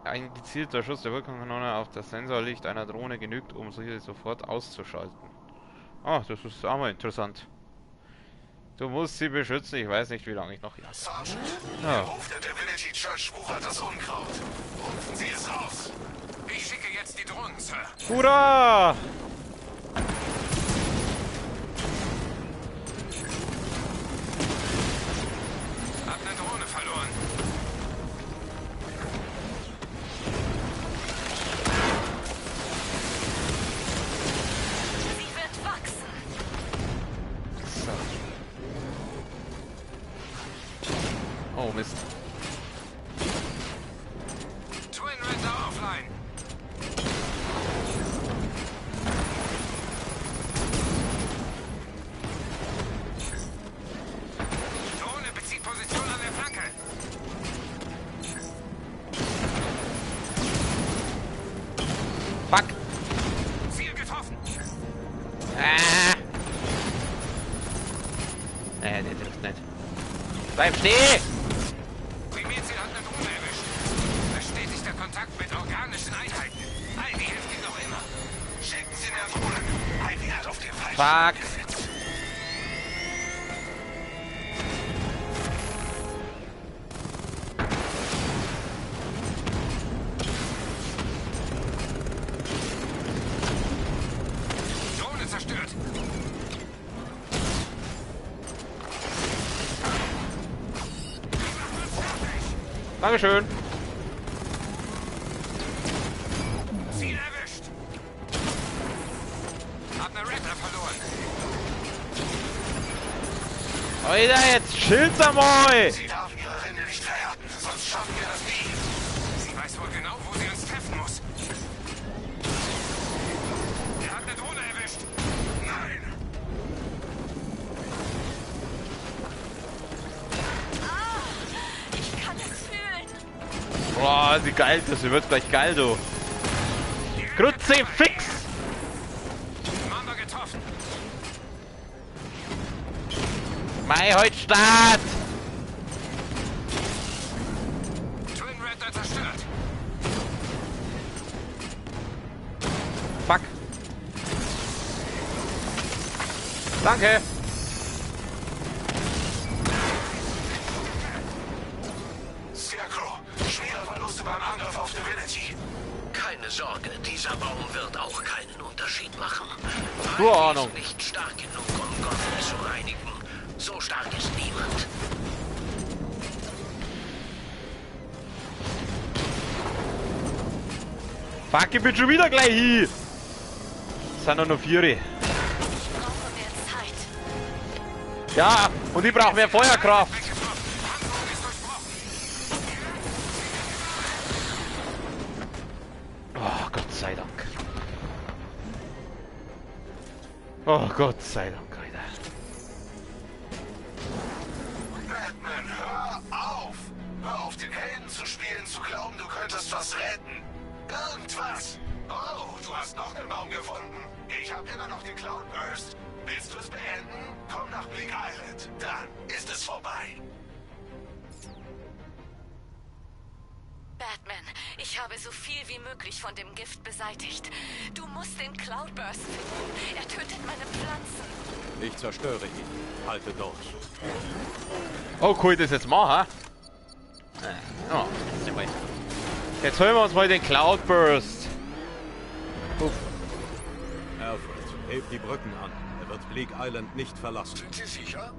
Ein gezielter Schuss der Vulkankanone auf das Sensorlicht einer Drohne genügt, um sie sofort auszuschalten. Ah, das ist auch mal interessant. Du musst sie beschützen, ich weiß nicht, wie lange ich noch hier. Sergeant, der Ruf der Divinity Church wuchert das Unkraut. Rufen Sie es raus. Ich schicke jetzt die Drohnen, Sir. Hurra! Hab eine Drohne verloren. Sie wird wachsen. Oh Mist. Twin Render offline. Drohne bezieht Position an der Flanke. Fuck! Ziel getroffen. Nee, der trifft nicht. Bleib stehen! Primärziel hat eine Drohne erwischt. Bestätigt der Kontakt mit organischen Einheiten. Ivy hilft ihm noch immer. Schicken Sie mir Drohnen. Ivy hat auf den falschen Fuck! gesetzt. Drohne zerstört. Dankeschön! Ziel erwischt. Hab eine Rattler verloren. Alter, jetzt chillt's einmal! Sie darf ihre Rinde nicht verhärten, sonst schaffen wir das nie. Sie weiß wohl genau, wo sie uns treffen muss. Er hat eine Drohne erwischt. Nein. Ich kann es fühlen. Boah, wie geil das wird gleich geil, du. Kruzifix! Mamba getroffen. Mai heute Start! Twin Render zerstört. Fuck! Danke! Scarecrow, schwere Verluste beim Angriff auf Divinity. Keine Sorge, dieser Baum wird auch keinen Unterschied machen. Keine Ivy Ahnung. ist nicht stark genug, um Gotham zu reinigen. So stark ist niemand. Fuck, ich bin schon wieder gleich hier! Es sind nur 4. Ich brauche mehr Zeit. Ja, und ich brauche mehr Feuerkraft! Weggetroffen. Handlung ist durchbrochen. Oh, Gott sei Dank. Oh, Gott sei Dank, Alter. Batman, hör auf! Hör auf, den Helden zu spielen, zu glauben, du könntest was retten. Irgendwas. Oh, du hast noch einen Baum gefunden. Ich habe immer noch den Cloudburst. Willst du es beenden? Komm nach Bleak Island. Dann ist es vorbei. Batman, ich habe so viel wie möglich von dem Gift beseitigt. Du musst den Cloudburst finden. Er tötet meine Pflanzen. Ich zerstöre ihn. Halte durch. Oh, cool, das jetzt machen? Oh, jetzt holen wir uns mal den Cloudburst. Uff. Alfred, heb die Brücken an. Er wird Bleak Island nicht verlassen. Sind Sie sicher?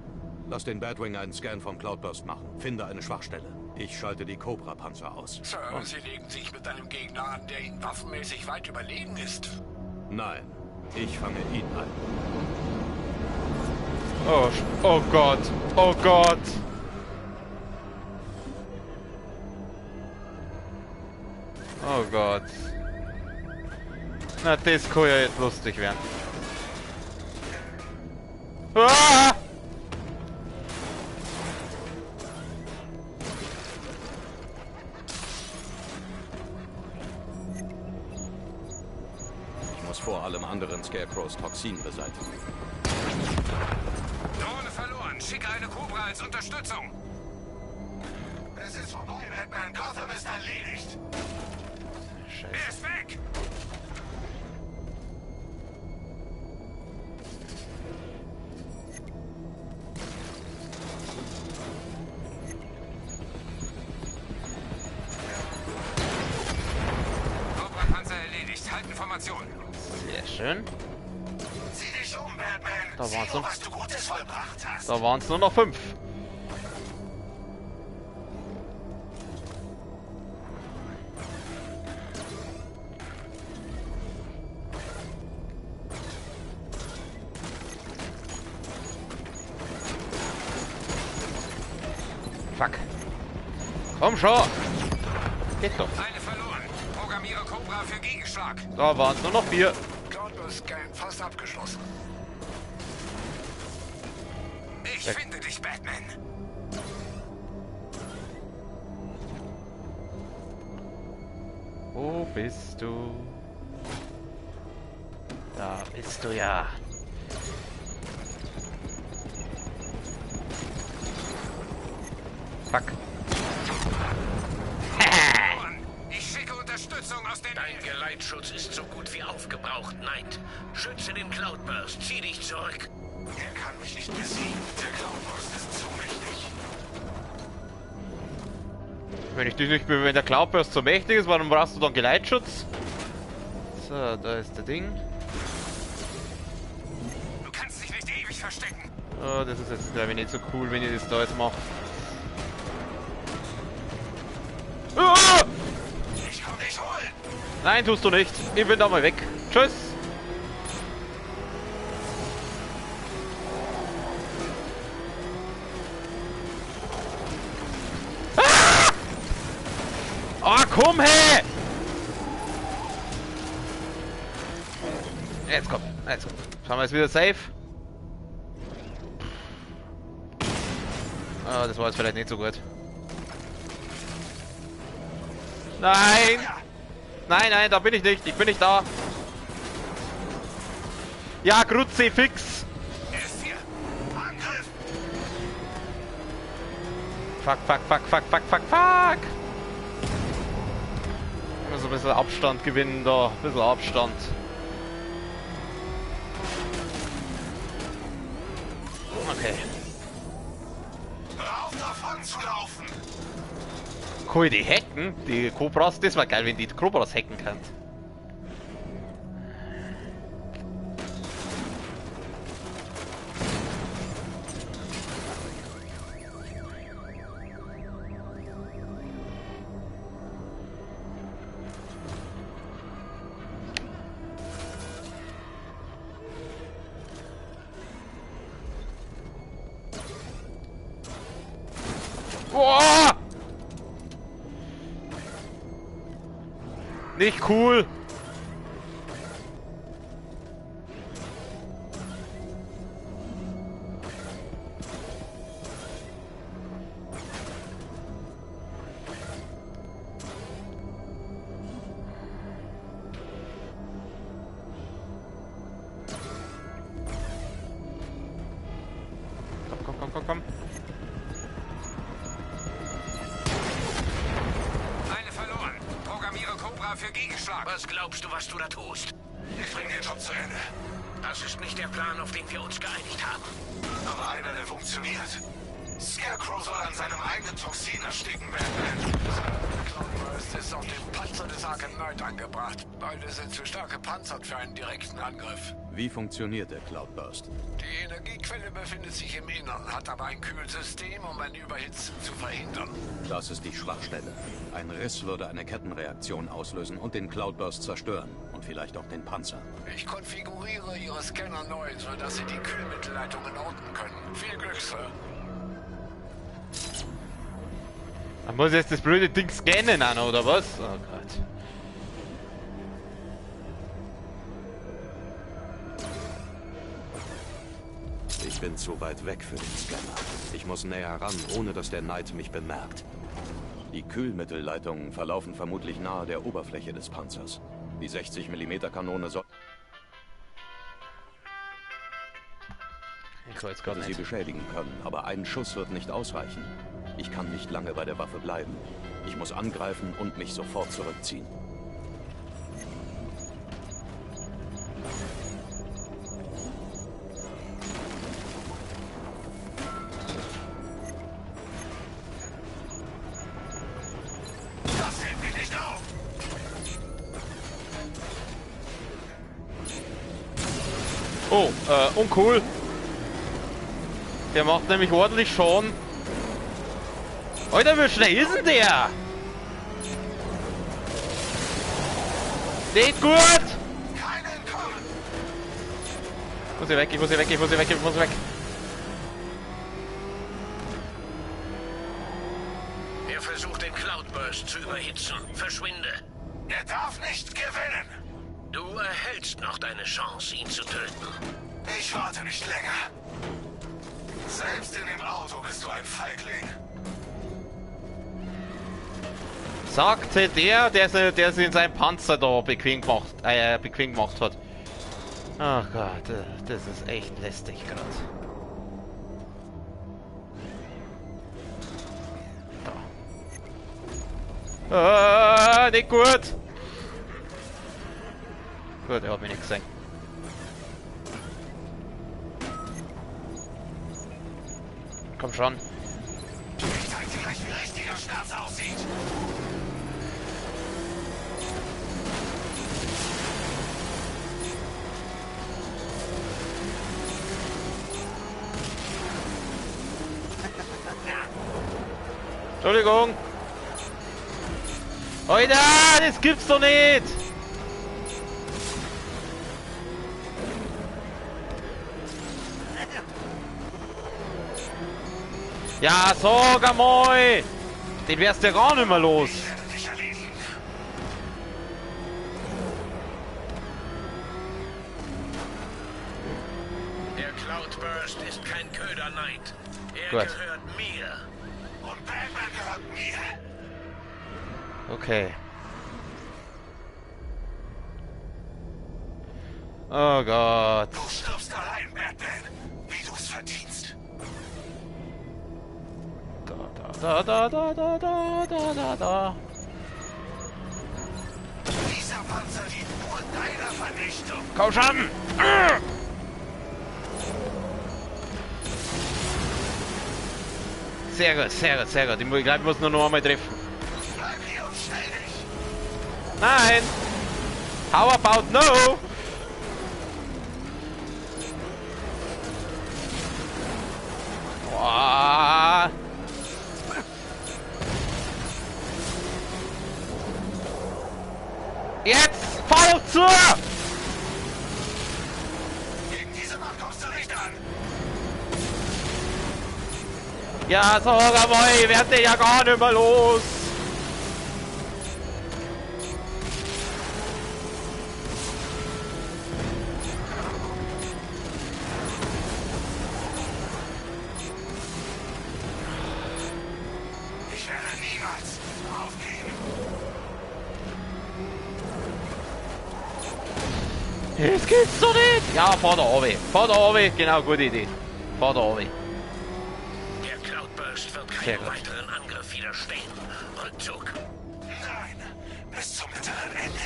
Lass den Batwing einen Scan vom Cloudburst machen. Finde eine Schwachstelle. Ich schalte die Cobra-Panzer aus. Sir, Sie legen sich mit einem Gegner an, der Ihnen waffenmäßig weit überlegen ist. Nein, ich fange ihn ein. Oh, oh Gott. Oh Gott. Oh Gott. Na, das kann ja jetzt lustig werden. Ah! vor allem anderen Scarecrows Toxin beseitigen. Drohne verloren. Schicke eine Cobra als Unterstützung. Es ist vorbei, Batman. Gotham ist erledigt. Er ist weg. Cobra-Panzer erledigt. Halten Formation. Sehr schön. Sieh dich um, Batman. Da Sieh war's nur, noch. was du Gutes vollbracht hast. Da waren es nur noch 5. Fuck. Komm schon. Geht doch. Eine verloren. Programmiere Cobra für Gegenschlag. Da waren es nur noch 4. Cloudburst-Scan fast abgeschlossen. Ich finde dich, Batman. Wo bist du? Da bist du ja. Fuck. Ich schicke Unterstützung aus der Dein Nähe. Geleitschutz ist so gut wie aufgebraucht, Knight. Schütze den Cloudburst. Zieh dich zurück. Er kann mich nicht besiegen. Der Cloudburst ist zu mächtig. Wenn der Cloudburst so mächtig ist, warum brauchst du dann Geleitschutz? So, da ist der Ding. Du kannst dich nicht ewig verstecken. Oh, das ist jetzt, glaube ich, nicht so cool, wenn ihr das da jetzt macht. Ah! Ich komm dich holen. Nein, tust du nicht. Ich bin da mal weg. Tschüss. Ah, komm her! Jetzt komm, jetzt komm. Schauen wir jetzt wieder safe. Ah, das war jetzt vielleicht nicht so gut. Nein! Nein, nein, da bin ich nicht. Ich bin nicht da. Ja, Kruzifix! Er ist hier. Angriff. Fuck, fuck, fuck, fuck, fuck, fuck, fuck! Ich muss ein bisschen Abstand gewinnen da. Ein bisschen Abstand. Okay. Hör auf, davon zu laufen. Kann ich die hacken? Die Cobras? Das war geil, wenn die Cobras hacken kann. Boah! Nicht cool! Komm, komm, komm, komm, komm. Eine verloren. Programmiere Cobra für Gegenschlag. Was glaubst du, was du da tust? Ich bring den Job zu Ende. Das ist nicht der Plan, auf den wir uns geeinigt haben. Aber einer, der funktioniert. Scarecrow soll an seinem eigenen Toxin ersticken, Batman. Cloudburst ist auf dem Panzer des Arkham Knight angebracht. Beide sind zu stark gepanzert für einen direkten Angriff. Wie funktioniert der Cloudburst? Die Energiequelle befindet sich im Innern, hat aber ein Kühlsystem, um ein Überhitzen zu verhindern. Das ist die Schwachstelle. Ein Riss würde eine Kettenreaktion auslösen und den Cloudburst zerstören. Und vielleicht auch den Panzer. Ich konfiguriere Ihre Scanner neu, sodass Sie die Kühlmittelleitungen orten können. Viel Glück, Sir. Man muss jetzt das blöde Ding scannen, Anna, oder was? Oh Gott. Ich bin zu weit weg für den Scanner. Ich muss näher ran, ohne dass der Knight mich bemerkt. Die Kühlmittelleitungen verlaufen vermutlich nahe der Oberfläche des Panzers. Die 60 mm Kanone soll... so jetzt gar Sie nicht. beschädigen können, aber ein Schuss wird nicht ausreichen. Ich kann nicht lange bei der Waffe bleiben. Ich muss angreifen und mich sofort zurückziehen. Das hält mich nicht auf! Oh, uncool. Der macht nämlich ordentlich Schaden. Alter, wie schnell ist denn der? Nicht gut! Keinen kommen! Muss hier weg, ich muss hier weg, ich muss hier weg, ich muss weg. Er versucht den Cloudburst zu überhitzen. Verschwinde. Er darf nicht gewinnen! Du erhältst noch deine Chance, ihn zu töten. Ich warte nicht länger. Selbst in dem Auto bist du ein Feigling. Sagte der sich in seinem Panzer da bequem gemacht hat. Ach Gott, das ist echt lästig gerade. Da. Nicht gut. Gut, er hat mich nicht gesehen. Komm schon. Ich zeig dir gleich, wie richtiger Schmerz aussieht. Entschuldigung. Alter, das gibt's doch nicht. Ja, sag einmal. Den wärst du ja gar nicht mehr los. Ich werde dich erledigen. Der Cloudburst ist kein Köder-Knight. Er Gut. gehört mir. Und Batman gehört mir. Okay. Oh Gott. Du stirbst allein, Batman. Wie du es verdienst. Da. Dieser Panzer dient nur deiner Vernichtung. Komm schon! Sehr gut, sehr gut, sehr gut. Ich glaube, ich muss nur noch einmal treffen. Bleib hier und stell dich. Nein! How about no? Boah. Jetzt! Fahr doch zu! Gegen diese Macht kommst du nicht an. Ja, sag einmal, ich werd dich ja gar nicht mehr los! Ich werde niemals aufgeben. Das gibt's doch nicht! Ja, fahr da runter. Fahr da runter, genau, gute Idee. Fahr da runter. Der Cloudburst wird Sehr keinem gut. weiteren Angriff widerstehen. Rückzug. Nein, bis zum bitteren Ende.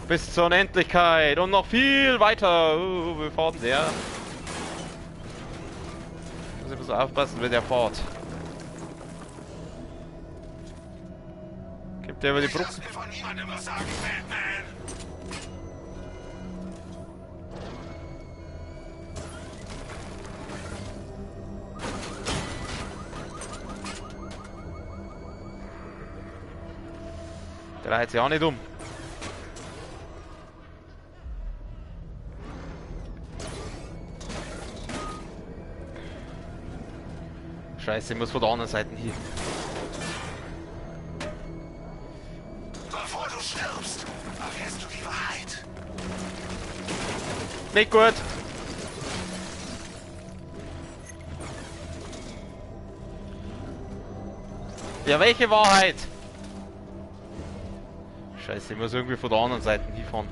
Bis zur Unendlichkeit und noch viel weiter. Wie fährt denn der? Muss ich ein bisschen aufpassen, wenn der fährt. Gibt der über die Ich Brücke? lass mir von niemandem was sagen, Batman. Der reiht sich auch nicht um. Scheiße, ich muss von der anderen Seite hier. Bevor du stirbst, erfährst du die Wahrheit. Nicht gut. Ja, welche Wahrheit? Scheiße, ich muss irgendwie von der anderen Seite hinfahren.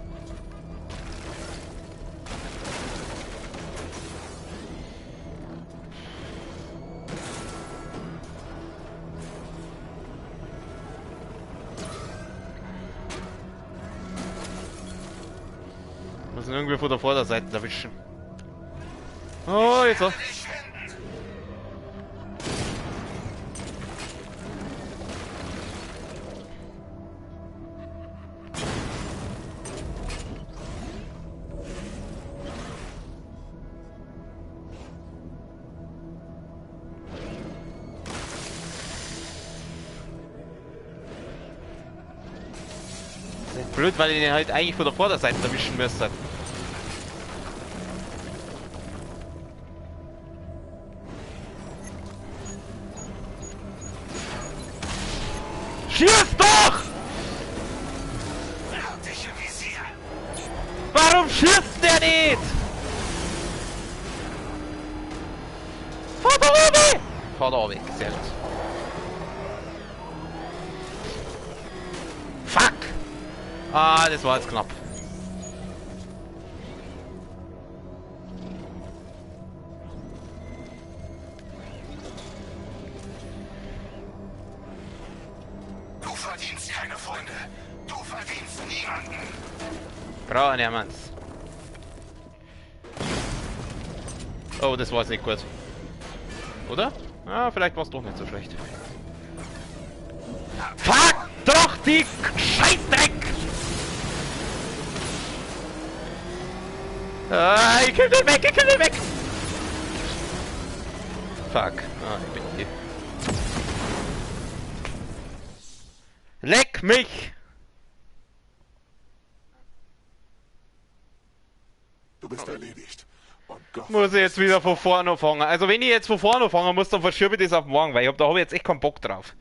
Muss ihn irgendwie von der Vorderseite erwischen. Oh, jetzt so. Blöd, weil ich ihn halt eigentlich von der Vorderseite erwischen müsste. Schieß doch! Warum schießt der nicht? Fahr da weg! Fahr da weg, sehr gut. Fuck! Ah, das war jetzt knapp. Du verdienst keine Freunde. Du verdienst niemanden. Brauchen jemand. Oh, das war jetzt nicht gut. Oder? Ah, vielleicht war es doch nicht so schlecht. Fuck doch die Scheißdreck! Ah, ich kill den weg, ich kill den weg! Fuck. Ah, ich bin hier. Leck mich! Du bist erledigt. Und Gott Muss ich jetzt wieder von vorne anfangen. Also wenn ich jetzt von vorne anfangen muss, dann verschiebe ich das auf morgen, weil da habe ich jetzt echt keinen Bock drauf.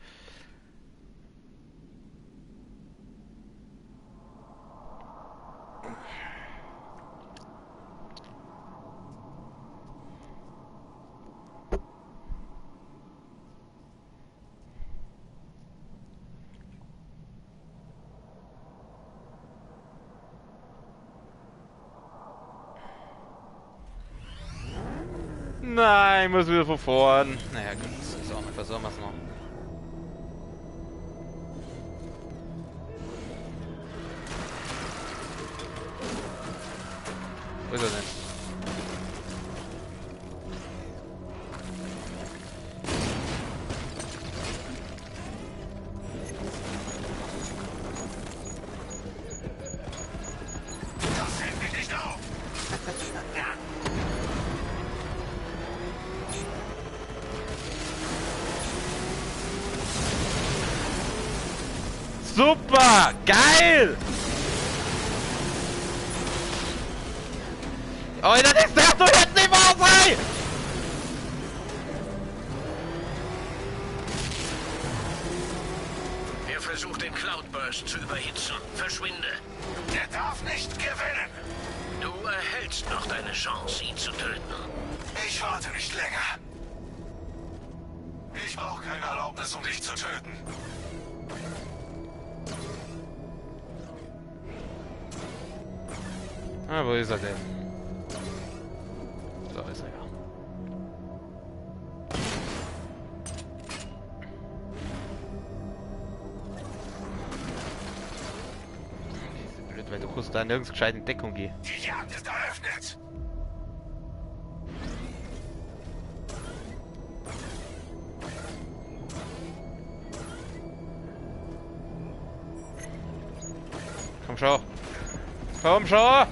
Nein, ich muss wieder von vorn. Naja, gut, das ist auch nicht, versuchen wir es noch. Wo ist er denn? Das hält mich nicht auf. Super! Geil! Alter, das darf doch jetzt nicht wahr sein! Er versucht den Cloudburst zu überhitzen. Verschwinde. Er darf nicht gewinnen. Du erhältst noch deine Chance, ihn zu töten. Ich warte nicht länger. Ich brauche keine Erlaubnis, um dich zu töten. Ah, wo ist er denn? Da ist er ja. Blöd, weil du kannst da nirgends gescheit in Deckung gehen. Die Jagd ist eröffnet. Komm schon! Komm schon!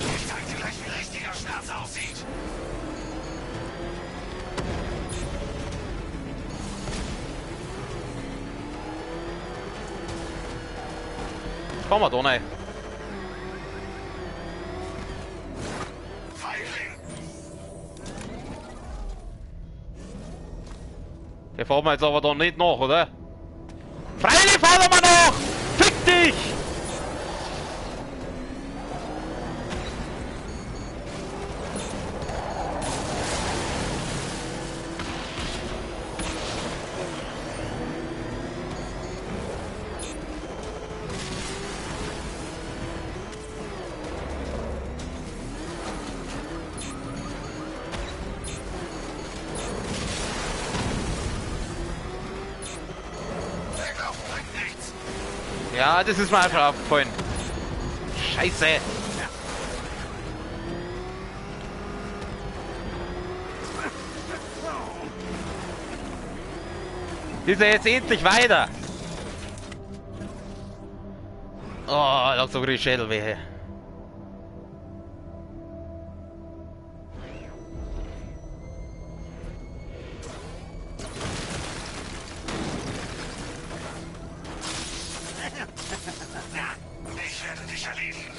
Ich zeig dir gleich, wie richtiger Schmerz aussieht. Komm mal da rein. Feigling. Der fahren wir jetzt aber doch nicht nach, oder? Freilich fahren wir noch! Fick dich! Ja, das ist mir einfach aufgefallen. Scheiße. Ist er jetzt endlich weiter? Oh, da hat sogar die Schädel weh. Ich werde dich erledigen.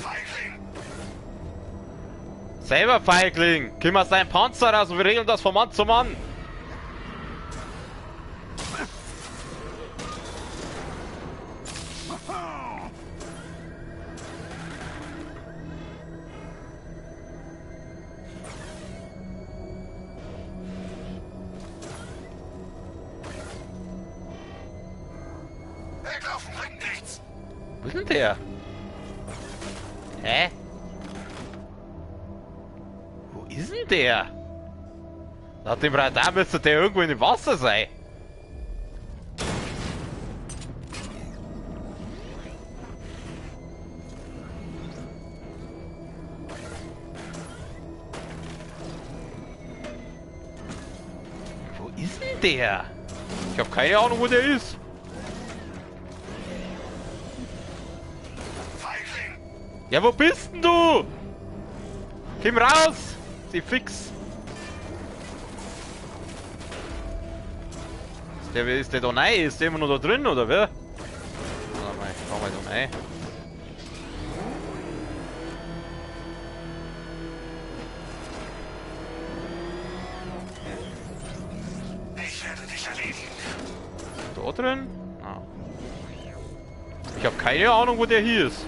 Feigling! Selber Feigling! Gib mal seinen Panzer raus und wir regeln das von Mann zu Mann! Weglaufen bringt nichts! Wo ist denn der? Hä? Wo ist denn der? Nach dem Radar müsste der irgendwo in dem Wasser sein. Wo ist denn der? Ich habe keine Ahnung, wo der ist. Ja, wo bist denn du? Komm raus! Sie fix! Ist der da rein? Ist der immer noch da drin, oder wer? Warte mal, ich fahr mal da rein. Ich werde dich erledigen. Da drin? Ah. Ich habe keine Ahnung, wo der hier ist.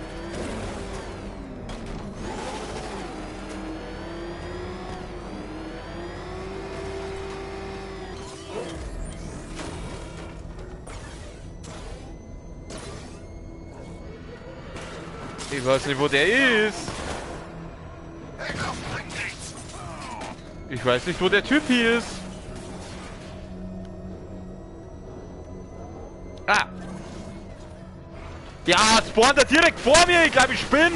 Ich weiß nicht, wo der ist. Ich weiß nicht, wo der Typ hier ist. Ah. Ja, spawnt er direkt vor mir. Ich glaube, ich bin.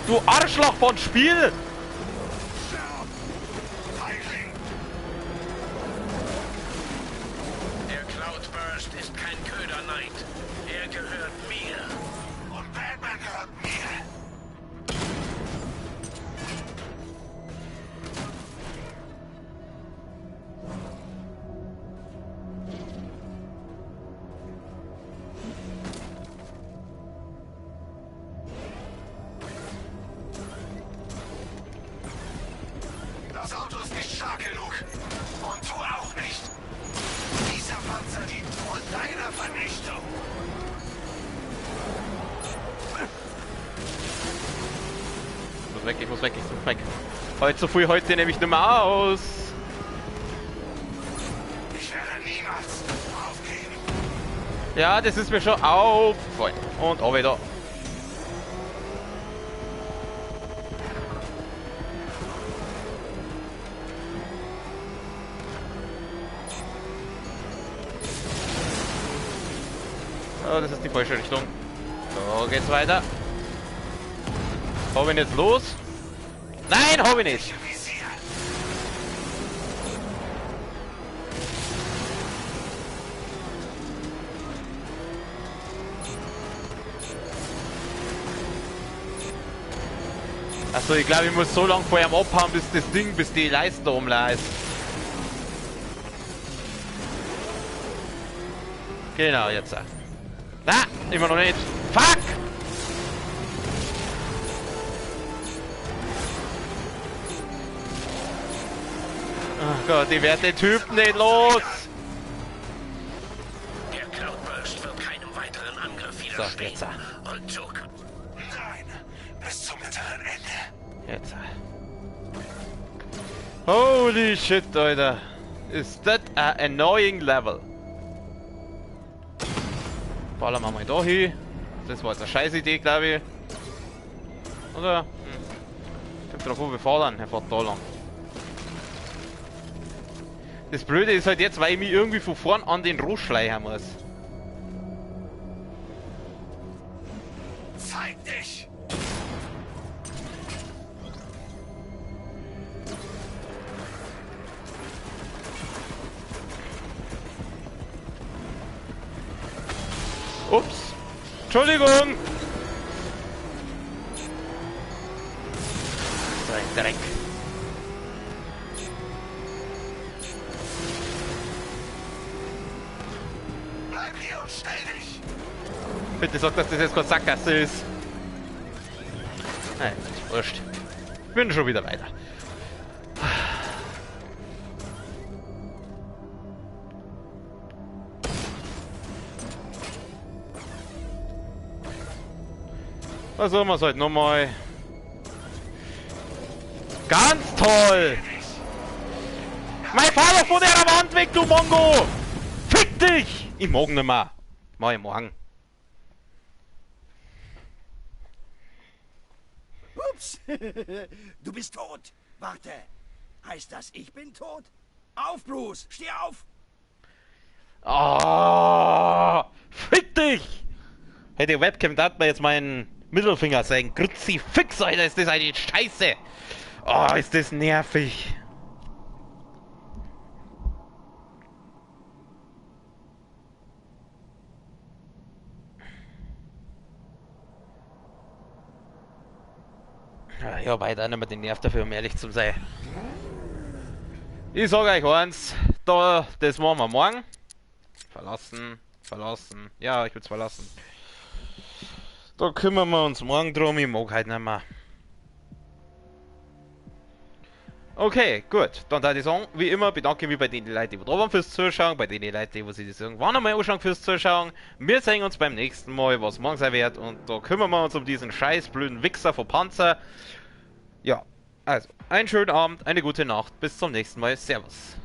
Du Arschloch von Spiel. Der Cloudburst ist kein Köder Knight. Er gehört mir. Und Batman gehört mir. Das Auto ist nicht stark genug. Und du auch nicht. Dieser Panzer dient nur deiner Vernichtung. Ich muss weg. Heute so früh, heute nehme ich nicht mehr aus. Ich werde niemals aufgeben. Ja, das ist mir schon aufgefallen. Und auch wieder. Oh, das ist die falsche Richtung. So geht's weiter. Hab ich ihn jetzt los? Nein, hab ich nicht! Achso, ich glaube, ich muss so lange vor ihm abhauen, bis die Leiste da umlässt. Genau, jetzt. Na, immer noch nicht. Fuck! Oh Gott, ich werde den Typen nicht los! Der Cloudburst wird keinem weiteren Angriff widerstehen. So, jetzt. Und so. Nein, bis zum bitteren Ende. Jetzt. Holy shit, Alter. Ist das ein annoying Level? Ballern wir mal da hin. Das war jetzt eine scheiß Idee, glaube ich. Oder? Kommt drauf an, wir fahren. Er fährt da lang. Das Blöde ist halt jetzt, weil ich mich irgendwie von vorn an den Rost schleichen muss. Zeig dich! Ups. Entschuldigung. So ein Dreck. Bleib hier und stell dich! Bitte sag, dass das jetzt keine Sackgasse ist. Nein, ist wurscht. Ich bin schon wieder weiter. Versuchen wir es heute nochmal. Ganz toll! Mein Vater von der Wand weg, du Mongo! Fick dich! Ich mag nicht mehr. Mach ich morgen. Ups. Du bist tot. Warte. Heißt das, ich bin tot? Auf, Bruce. Steh auf. Ah, fick dich! Hey, die Webcam darf mir jetzt meinen Mittelfinger zeigen. Grützi, fix, Alter, ist das eine Scheiße! Oh, ist das nervig! Ja, weiter nicht mehr den Nerv dafür, um ehrlich zu sein. Ich sage euch eins, das machen wir morgen. Verlassen. Ja, ich will es verlassen. Da kümmern wir uns morgen drum, ich mag halt nicht mehr. Okay, gut. Dann würde ich sagen, wie immer bedanke ich mich bei den Leuten, die da waren fürs Zuschauen, bei den Leuten, die sich das irgendwann einmal anschauen fürs Zuschauen. Wir sehen uns beim nächsten Mal, was morgen sein wird, und da kümmern wir uns um diesen scheiß blöden Wichser von Panzer. Ja, also, einen schönen Abend, eine gute Nacht, bis zum nächsten Mal, servus.